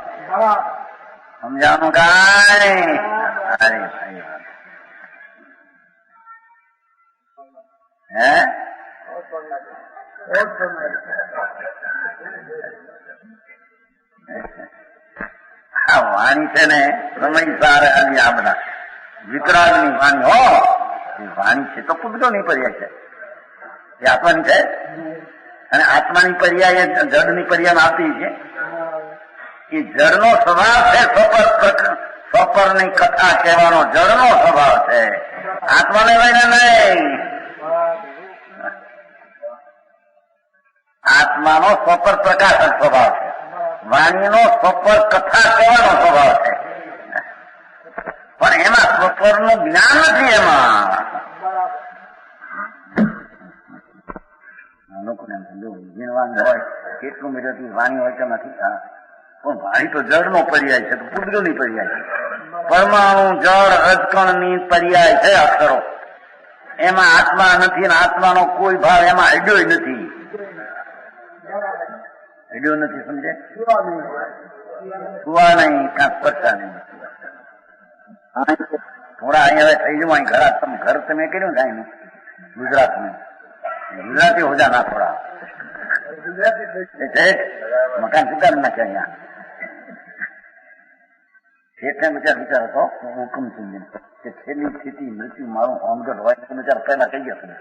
સમજાવવાનું કાંઈ હે આ વાણી છે ને સમય સાર આવી આ બધા વિતરાગની વાણી હો. એ વાણી છે તો પૂતગલની પર્યાય છે. એ આત્માની છે. અને આત્માની પર્યાય જડની પર્યાય આવતી છે. એ જળનો સ્વભાવ છે. સ્વપરની કથા કહેવાનો જળનો સ્વભાવ છે. આત્માને લઈને નહીં. આત્માનો સ્વપર પ્રકાશક સ્વભાવ છે, વાણીનો સ્વપર કથા કહેવાનો સ્વભાવ છે, પણ એમાં સ્વપરનું જ્ઞાન નથી. એમાં લોકોને જીણવાન હોય કેટલું મીટરથી વાણી હોય તેમાંથી, પણ વાણી તો જળનો પર્યાય છે, પૂતગલની પર્યાય છે, પરમાણુ જળ રજકણની પર્યાય છે અક્ષરો. એમાં આત્મા નથી ને આત્માનો કોઈ ભાવ એમાં અડ્યો નથી. અડ્યો નથી, સમજે? સુવા નહીં, કાંક પડતા નહીં. થોડા અહીંયા થઈ જવું, ઘર તમે કર્યું ને અહીં ગુજરાતમાં, ગુજરાતી હો જાના થોડા મકાન સુધાર નાખે. અહીંયા શેઠને વિચાર હતો હુકમ સિંહ કે છેલ્લી સ્થિતિ મૃત્યુ મારું હોમગઢ હોય તો વિચાર પહેલા કહી ગયા તમે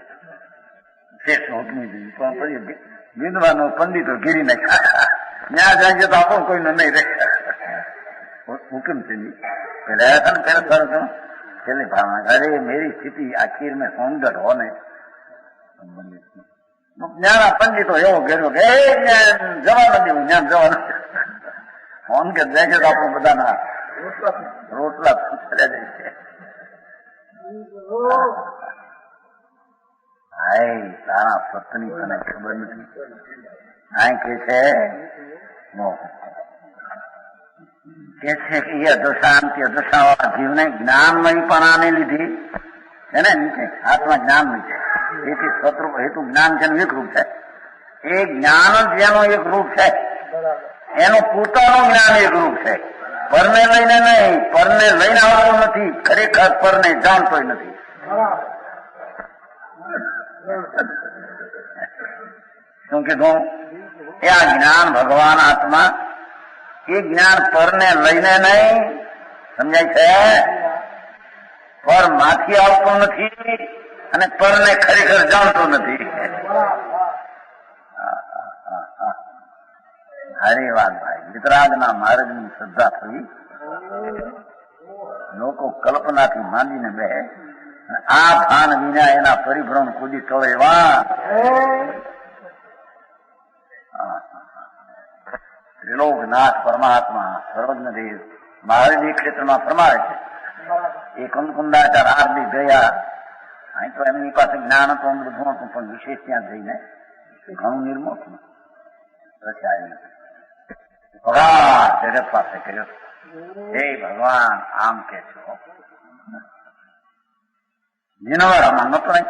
શેઠ નો હુકમી વિદ્વાનો પંડિતો ઘેરી નાખ્યા. ત્યાં જાય તો આપણું કોઈનો નહીં રહે. હુકમ સિંહ પેલા હતા ને પેલા સર છેલ્લી ભાવના, અરે મેરી સ્થિતિ આખીર મેં હોમગઢ હો ને. જ્ઞાના પંડિતો એવો ઘેર્યો કે જવા નથી, હું જ્ઞાન જવા નથી. હોમગઢ જાય છે તો આપણું બધાના રોટલા પૂછ્યા જાય છે. હાય તારા પત્ની તને ખબર નથી. આ કે છે કે એ અધોશાંતિ અધોશાવાળા જીવને જ્ઞાનમયપણાને લીધી છે ને નીચે હાથમાં જ્ઞાન નીચે. તેથી સ્વરૂપ હેતુ જ્ઞાન જેનું એક રૂપ છે. એ જ્ઞાન જ જેનું એક રૂપ છે, એનું પોતાનું જ્ઞાન એક રૂપ છે. પરને લઈને નહીં, પરને લઈને આવતું નથી, ખરેખર પરને જાણતો નથી. શું કીધું? એ આ જ્ઞાન ભગવાન આત્મા, એ જ્ઞાન પરને લઈને નહીં, સમજાય છે? પર માંથી આવતું નથી અને પરને ખરેખર જાણતો નથી. હારી વાત ભાઈ. વિતરાગના માર્ગની શ્રદ્ધા થઈ, લોકો કલ્પનાથી માંડીને બે આ ભાન વિના એના પરિભ્રમ કૂદી ટળે. વા ત્રિલોકનાથ પરમાત્મા સર્વજ્ઞ દેવ મહારાજ ક્ષેત્રમાં ફરમાવે છે. એ કંકુંડાચાર આરડી ગયા, અહીં તો એમની પાસે જ્ઞાન હતું, બધું હતું, પણ વિશેષ ત્યાં જઈને ઘણું નિર્મોહ રચાયું. ભગવાન જગત પાસે કર્યો, હે ભગવાન આમ કે છો. જીનવર આમાં નતો નહીં.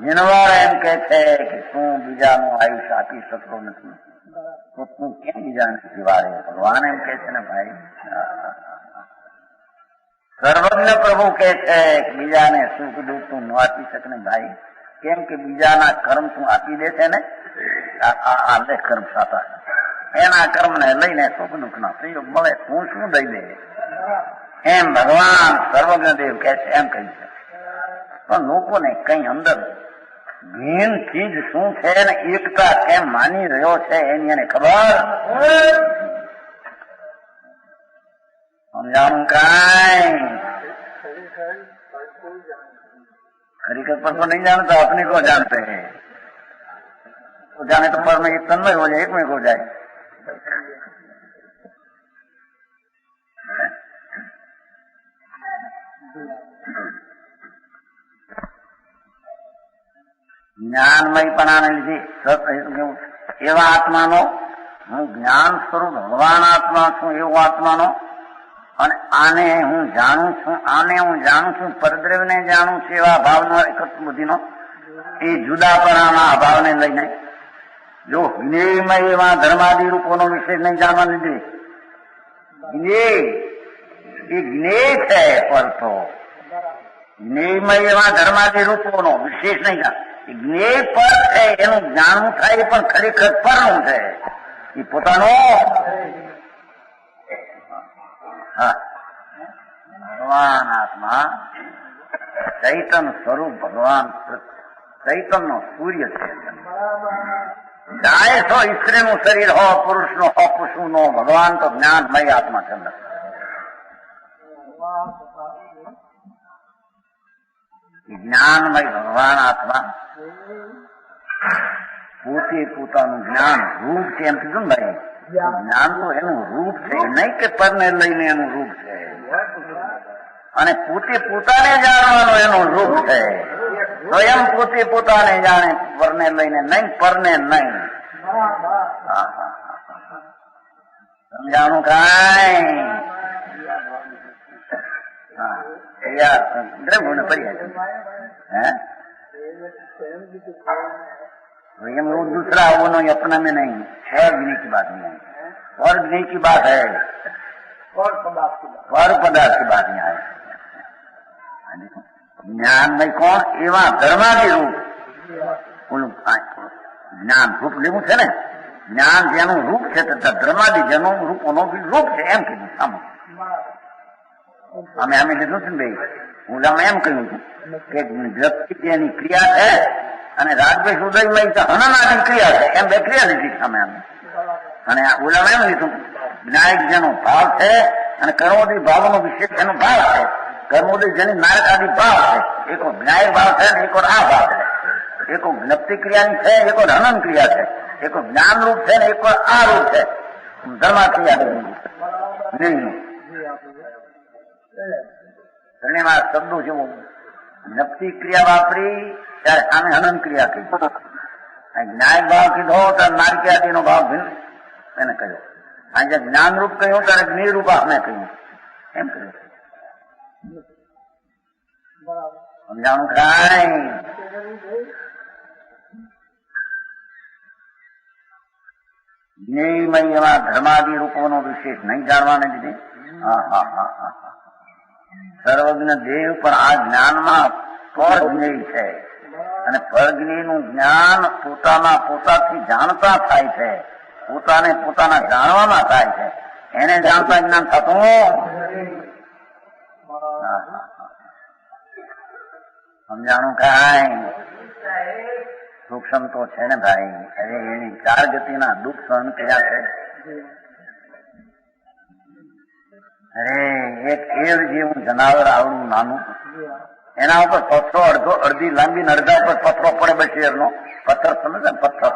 જીનવર એમ કે છે કે શું બીજાનું આયુષ્ય આપી શકતો નથી, તો તું કેમ બીજાને જીવાડે? ભગવાન એમ કે છે ને ભાઈ, સર્વજ્ઞ પ્રભુ કે છે કે બીજાને સુખ દુઃખ તું ન આપી શકે ને ભાઈ. કેમ કે બીજાના કર્મ તું આપી દે છે ને, આ લે કર્મ સાતા, એના કર્મ ને લઈને સુખ દુઃખ ના સંયોગ મળે, તું શું દઈ દે? એમ ભગવાન સર્વજ્ઞ દેવ કે છે, એમ કહી છે. પણ લોકોને કઈ અંદર ભીન ચીજ શું છે ને એકતા કેમ માની રહ્યો છે એની એને ખબર સમજાવું કાંઈ हकीकत पर तो नहीं जानता, अपने को जानते हैं. तो जाने तो पर में एक तन्मय हो जाए, एक में हो जाए. જ્ઞાનમયપણાને લીધે એવા આત્માનો હું જ્ઞાન સ્વરૂપ ભગવાન આત્મા છું, એવો આત્માનો, અને આને હું જાણું છું, આને હું જાણું છું, પરદ્રવ્યને જાણું છું, એવા ભાવનો એકત્વ બુદ્ધિનો એ જુદાપણાના અભાવને લઈને જો જ્ઞેયમય એવા ધર્માદિ રૂપોનો વિશેષ નહીં જાણવા લીધે જ્ઞેય એ જ્ઞેય છે, પર તો જ્ઞેયમય એવા ધર્માદિ રૂપોનો વિશેષ નહીં જાણ, જ્ઞેય પર છે એનું જાણવું થાય, પણ ખરેખર પરનું છે એ પોતાનો. હા, ભગવાન આત્મા ચૈતન સ્વરૂપ ભગવાન ચૈતનનો સૂર્ય છે. ચાહે તો સ્ત્રીનું શરીર હો, પુરુષનો હો, પશુનો, ભગવાન તો જ્ઞાનમય આત્મા છે. જ્ઞાનમય ભગવાન આત્મા પોતે પોતાનું જ્ઞાન રૂપ છે એમ કીધું ને ભાઈ, જ્ઞાન તો એનું રૂપ છે, નહીં કે પરને લઈને એનું રૂપ છે, અને પોતે પોતાને જાણવાનું એનું રૂપ છે. સ્વયં પોતે પોતાને જાણે, પરને લઈને નહીં, પરને નહીં. સમજાણું કાંઈ? हम लोग दूसरा वो नहीं, अपना में नहीं है, गिने की बात नहीं है, और गिने की बात है, और पदार्थ की बात नहीं है. ज्ञान में कौन एवं धर्मादी रूप ज्ञान रूप लेવું છે ને, જ્ઞાન જેનું રૂપ છે તથા ધર્માદી જેનું રૂપોનો બી રૂપ છે એમ કીધું. અમે લીધું છે ને ભાઈ, હું એમ કહ્યું છું કે વ્યક્તિ જેની ક્રિયા છે અને રાગદ્વેષ ઉદયમય તો હનનાની ક્રિયા છે, એમ બે ક્રિયા લીધી છે અમે. અને ઓલામાં એમ લીધું જ્ઞાયક જેનો ભાવ છે અને કર્મોદય ભાવનો વિશેષ એનો ભાવ છે. કર્મોદય જેની નારકાદી ભાવ છે, એકો જ્ઞાયક ભાવ છે ને એકો આ ભાવ છે. એકો જ્ઞપ્તિ ક્રિયાની છે, એકો હનન ક્રિયા છે, એકો જ્ઞાન રૂપ છે ને એકો આ રૂપ છે, ધર્મા ક્રિયા નહીં. ઘણીમાં શબ્દો જેવો જ્ઞપ્તિ ક્રિયા વાપરી ત્યારે સામે હનન ક્રિયા કહી, જ્ઞાયક ભાવ કીધો ત્યારે નારકીયાદી નો ભાવ ભિન્ન એને કહ્યો, આજે જ્ઞાન રૂપ કહ્યું ત્યારે જ્ઞેય રૂપ અમે કહ્યું એમ કહ્યું. સમજાણું કાંઈ? જ્ઞેયમય એવા ધર્માદી રૂપોનો વિશેષ નહીં જાણવાને લીધે સર્વજ્ઞ દેવ પણ આ જ્ઞાનમાં પરજ્ઞેય છે, અને પરજ્ઞેયનું જ્ઞાન પોતાથી જાણતા થાય છે, પોતાને પોતાના જાણવામાં થાય છે, એને જાણતા જ્ઞાન થતું. સમજાણું કાંઈ? સૂક્ષ્મ તો છે ને ભાઈ. અરે એની 4 ગતિના દુઃખ સહન કર્યા છે. અરે એક એર જેવું જનાવર આવડું નાનું, એના ઉપર પથ્થરો અડધી લાંબી ને અડધા ઉપર પથ્થરો પડે, બસ એરનો પથ્થર સમજ ને, પથ્થર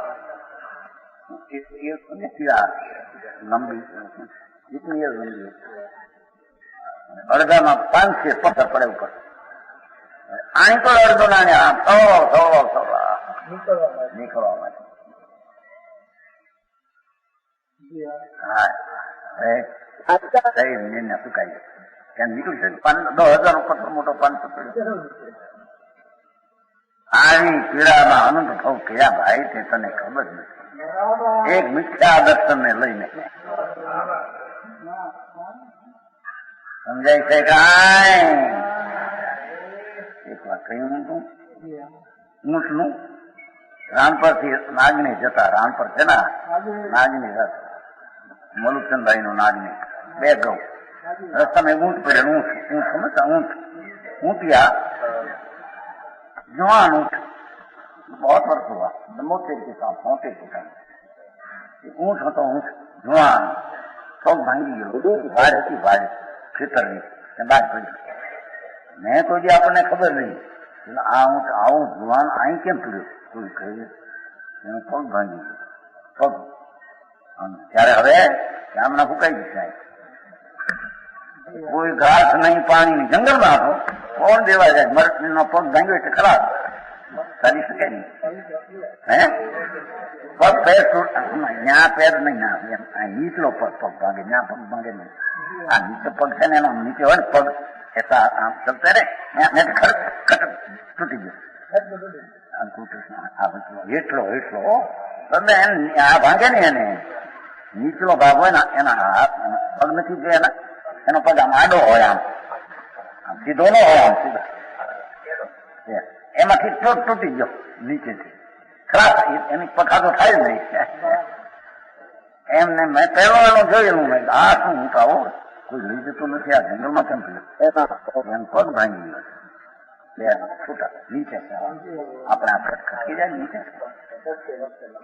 લંબી जितनी एयर लंबी અડધામાં 500 પથ્થર પડે ઉપર. આની તો અડધો નાને આમ નીકળવા માટે. સુકાઈ ત્યાં નીકળશે 10,000 પથ્થર મોટો 500. આવી પીડામાં અનંત ભાવ કયા ભાઈ તે તને ખબર નથી. એક મિથ્યા દર્શન ને લઈને સમજાય છે કાંઈ? એક વાર કહ્યું હતું ઊંટનું રાણપર થી નાગની જતા, રાણપર છે ને નાગની રથ, મલુચંદભાઈ નું નાગની 2 ગૌ રસ્તામાં ઊંટ પડે, ઊંટ સમજતા ઊંટિયા જવાન ઊંટ, बहुत वर्ष हुआ 74 के साथ 74 के साथ ऊंट હતો, ઊંટ જવાન, પગ ભાંગી ગયો, વાડ હતી વાડ ખેતરની બાદ પડી. મેં તો જે આપણને ખબર નહીં આ ઊંટ આવું જવાન અહીં કેમ પીડ્યો, કોઈ કહે એનો પગ ભાંગી ગયો, પગ. ત્યારે હવે ગામના ફૂંકાઈ જશે, કોઈ ઘાસ નહીં પાણી નહીં, જંગલમાં હતો, કોણ દેવા જાય? મરનો પગ ભાંગ્યો એટલે ખરાબ ચાલી શકે નહીં. હે પગ પેર ત્યાં પેર નહીં, ના નીચલો પગ ભાગે, ત્યાં પગ ભાગે નહીં. આ નીચે પગ છે ને એનો નીચે હોય ને પગ એસા આમ ચલતા રે, તૂટી ગયો એટલો આ ભાંગે ને એને નીચલો ભાગ હોય ને એના પગ નથી જે એનો પગ આમ આડો હોય, આમ સીધો નો હોય, આમ સીધા એમાંથી તૂટી ગયો નીચેથી, ખરાબ એની પખાતો થાય જ નહીં. એમને મેં પહેરવાનું જોયેલું, મેં આ શું હું તો આવો કોઈ લઈ જતું નથી, આ જંગલમાં કેમ પગ ભાંગી ગયો, 2 છૂટા નીચે આપણે આ ખટકી જાય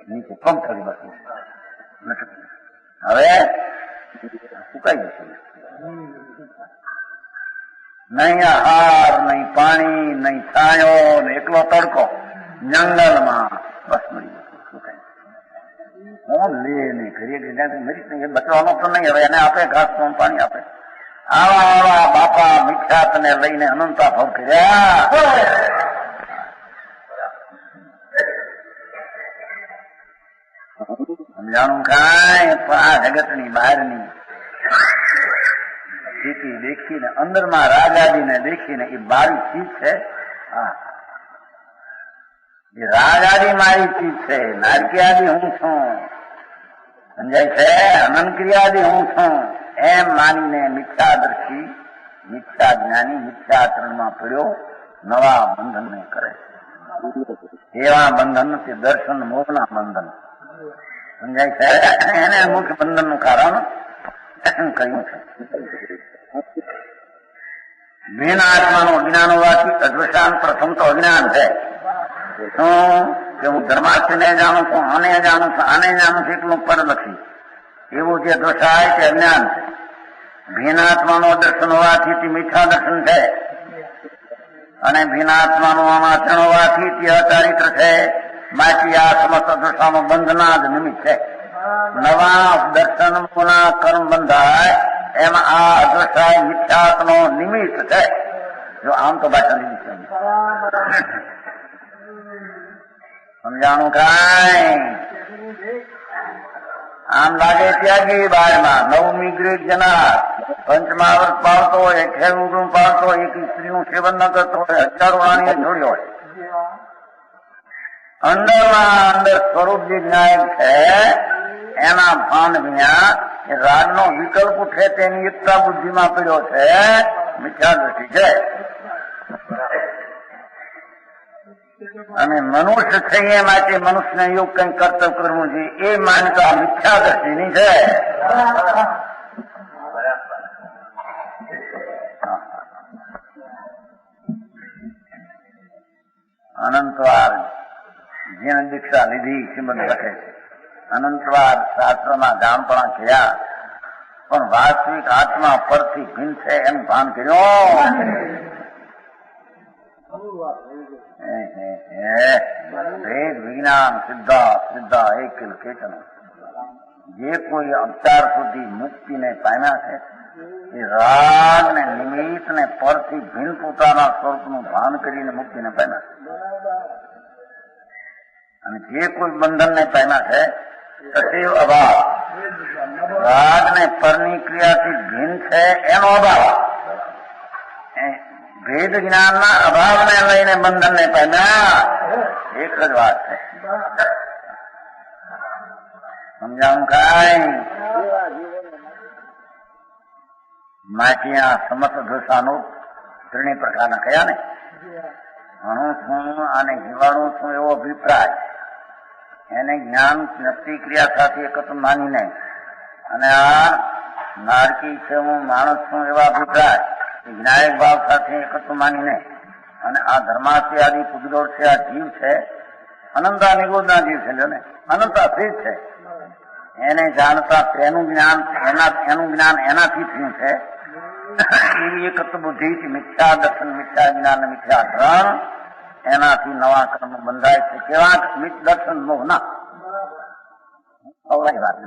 નીચે પગ થોડી બસ. હવે સુકાઈ જશે, નહીં આહાર નહીં પાણી નહીં નહીં, છાંયો ને એકલો તડકો જંગલમાં બસ મરી ગયો. શું કહે હું લે નહીં કરીએ કે જ્યાંથી મરી નહીં એ બચવાનો તો નહીં. હવે એને આપે ઘાસ કોણ પાણી આપે. આવા આવા બાપા મિથ્યાત ને લઈને અનંતા ભાવ કર્યા. સમજાણું કાંઈ પણ આ જગતની બહારની સ્થિતિ દેખીને અંદરમાં રાજાદીને દેખીને એ મારી ચીજ છે. એ રાજાદી મારી ચીજ છે, નારકીયાદી હું છું, સમજાય છે, અનંતક્રિયાદી હું છું એમ માનીને મિથ્યાદર્શી, મિથ્યા જ્ઞાની મિથ્યાચરણમાં પડ્યો નવા બંધનને કરે છે. એવા બંધન તે દર્શન મોહના બંધન સમજાય છે. એને મુખ્ય બંધનનું કારણ કહ્યું છે. ભીન આત્માનું અજ્ઞાન હોવાથી અદ્વૈતાન પ્રથમ તો અજ્ઞાન છે. શું કે હું ધર્માર્થને જાણું છું, આને જાણું છું, આને જાણું છું એટલું પરલક્ષી એવું જે દોષાય તે અજ્ઞાન છે. ભીનાત્માનું દર્શન હોવાથી તે મિથ્યા દર્શન છે અને ભીનાત્માનું આચરણ હોવાથી તે અચારિત્ર છે. માથી આ સમસ્ત દશાનું બંધના જ નિમિત્ત છે. નવા દર્શન પુના કર્મ બંધાય એમાં આ અદૃશ્ય મિથ્યાત્મનો નિમિત્ત છે. જો આમ તો ભાષા નિમિત્ત છે. સમજાણું કાંઈ આમ લાગે ત્યાગી બારમાં નવમી ગ્રેડ જનાર પંચમાવર્ત પાવતો હોય, ખેડૂત પાવતો હોય, એક સ્ત્રીનું સેવન ન કરતો હોય, હજારો રાણીએ જોડ્યો હોય. અંદરમાં અંદર સ્વરૂપ જે જ્ઞાયક છે એના ભાન વિના એ રાગનો વિકલ્પ ઉઠે તેની એકતા બુદ્ધિમાં પડ્યો છે. મિથ્યા દ્રષ્ટિ છે. અને મનુષ્ય છે એ માટે મનુષ્યને યોગ કંઈ કર્તવ્ય કરવું જોઈએ એ માન્યતા મિથ્યા દ્રષ્ટિની છે. અનંતવાર જેને દીક્ષા લીધી શ્રીમદ લખે છે. અનંતવાર શાસ્ત્રમાં જાણપણા થયા પણ વાસ્તવિક આત્મા પરથી ભિન્ન છે એનું ભાન કર્યું. ભેદ વિજ્ઞાન સિદ્ધા એકલ કેતન જે કોઈ અત્યાર સુધી મુક્તિને પામ્યા છે એ રાગ ને નિમિત્ત ને પરથી ભિન્ન પોતાના સ્વરૂપનું ભાન કરીને મુક્તિને પામ્યા છે. અને જે કોઈ બંધનને પામ્યા છે સચિવ અભાવ રાગ ને પરની ક્રિયાથી ભિન્ન છે એનો અભાવ ભેદ જ્ઞાનના અભાવને લઈને બંધનને પામ્યા એક જ વાત છે. સમજાણું કાંઈ માટીયા સમસ્ત દોષાનું ત્રણેય પ્રકારના કયા ને અણુ છું અને જીવાણું છું એવો અભિપ્રાય એને જ્ઞાન નક્કી ક્રિયા સાથે એકત્ર માનીને અને આ નારકી છે હું માણસ છું એવા અભિપ્રાય જ્ઞાયક ભાવ સાથે એકત્ર માનીને અને આ ધર્માથી આદિ પુગદોડ છે આ જીવ છે અનંતા નિગોદના જીવ છે ને અનંતા સ્થિત છે એને જાણતા તેનું જ્ઞાન એનું જ્ઞાન એનાથી થયું છે. એવી એકત્ર બુદ્ધિ મિથ્યા દર્શન મિથ્યા જ્ઞાન મિથ્યા ધ્યાન એનાથી નવા કર્મ બંધાય છે. કેવા દર્શન મોહના અવળાઈ વાત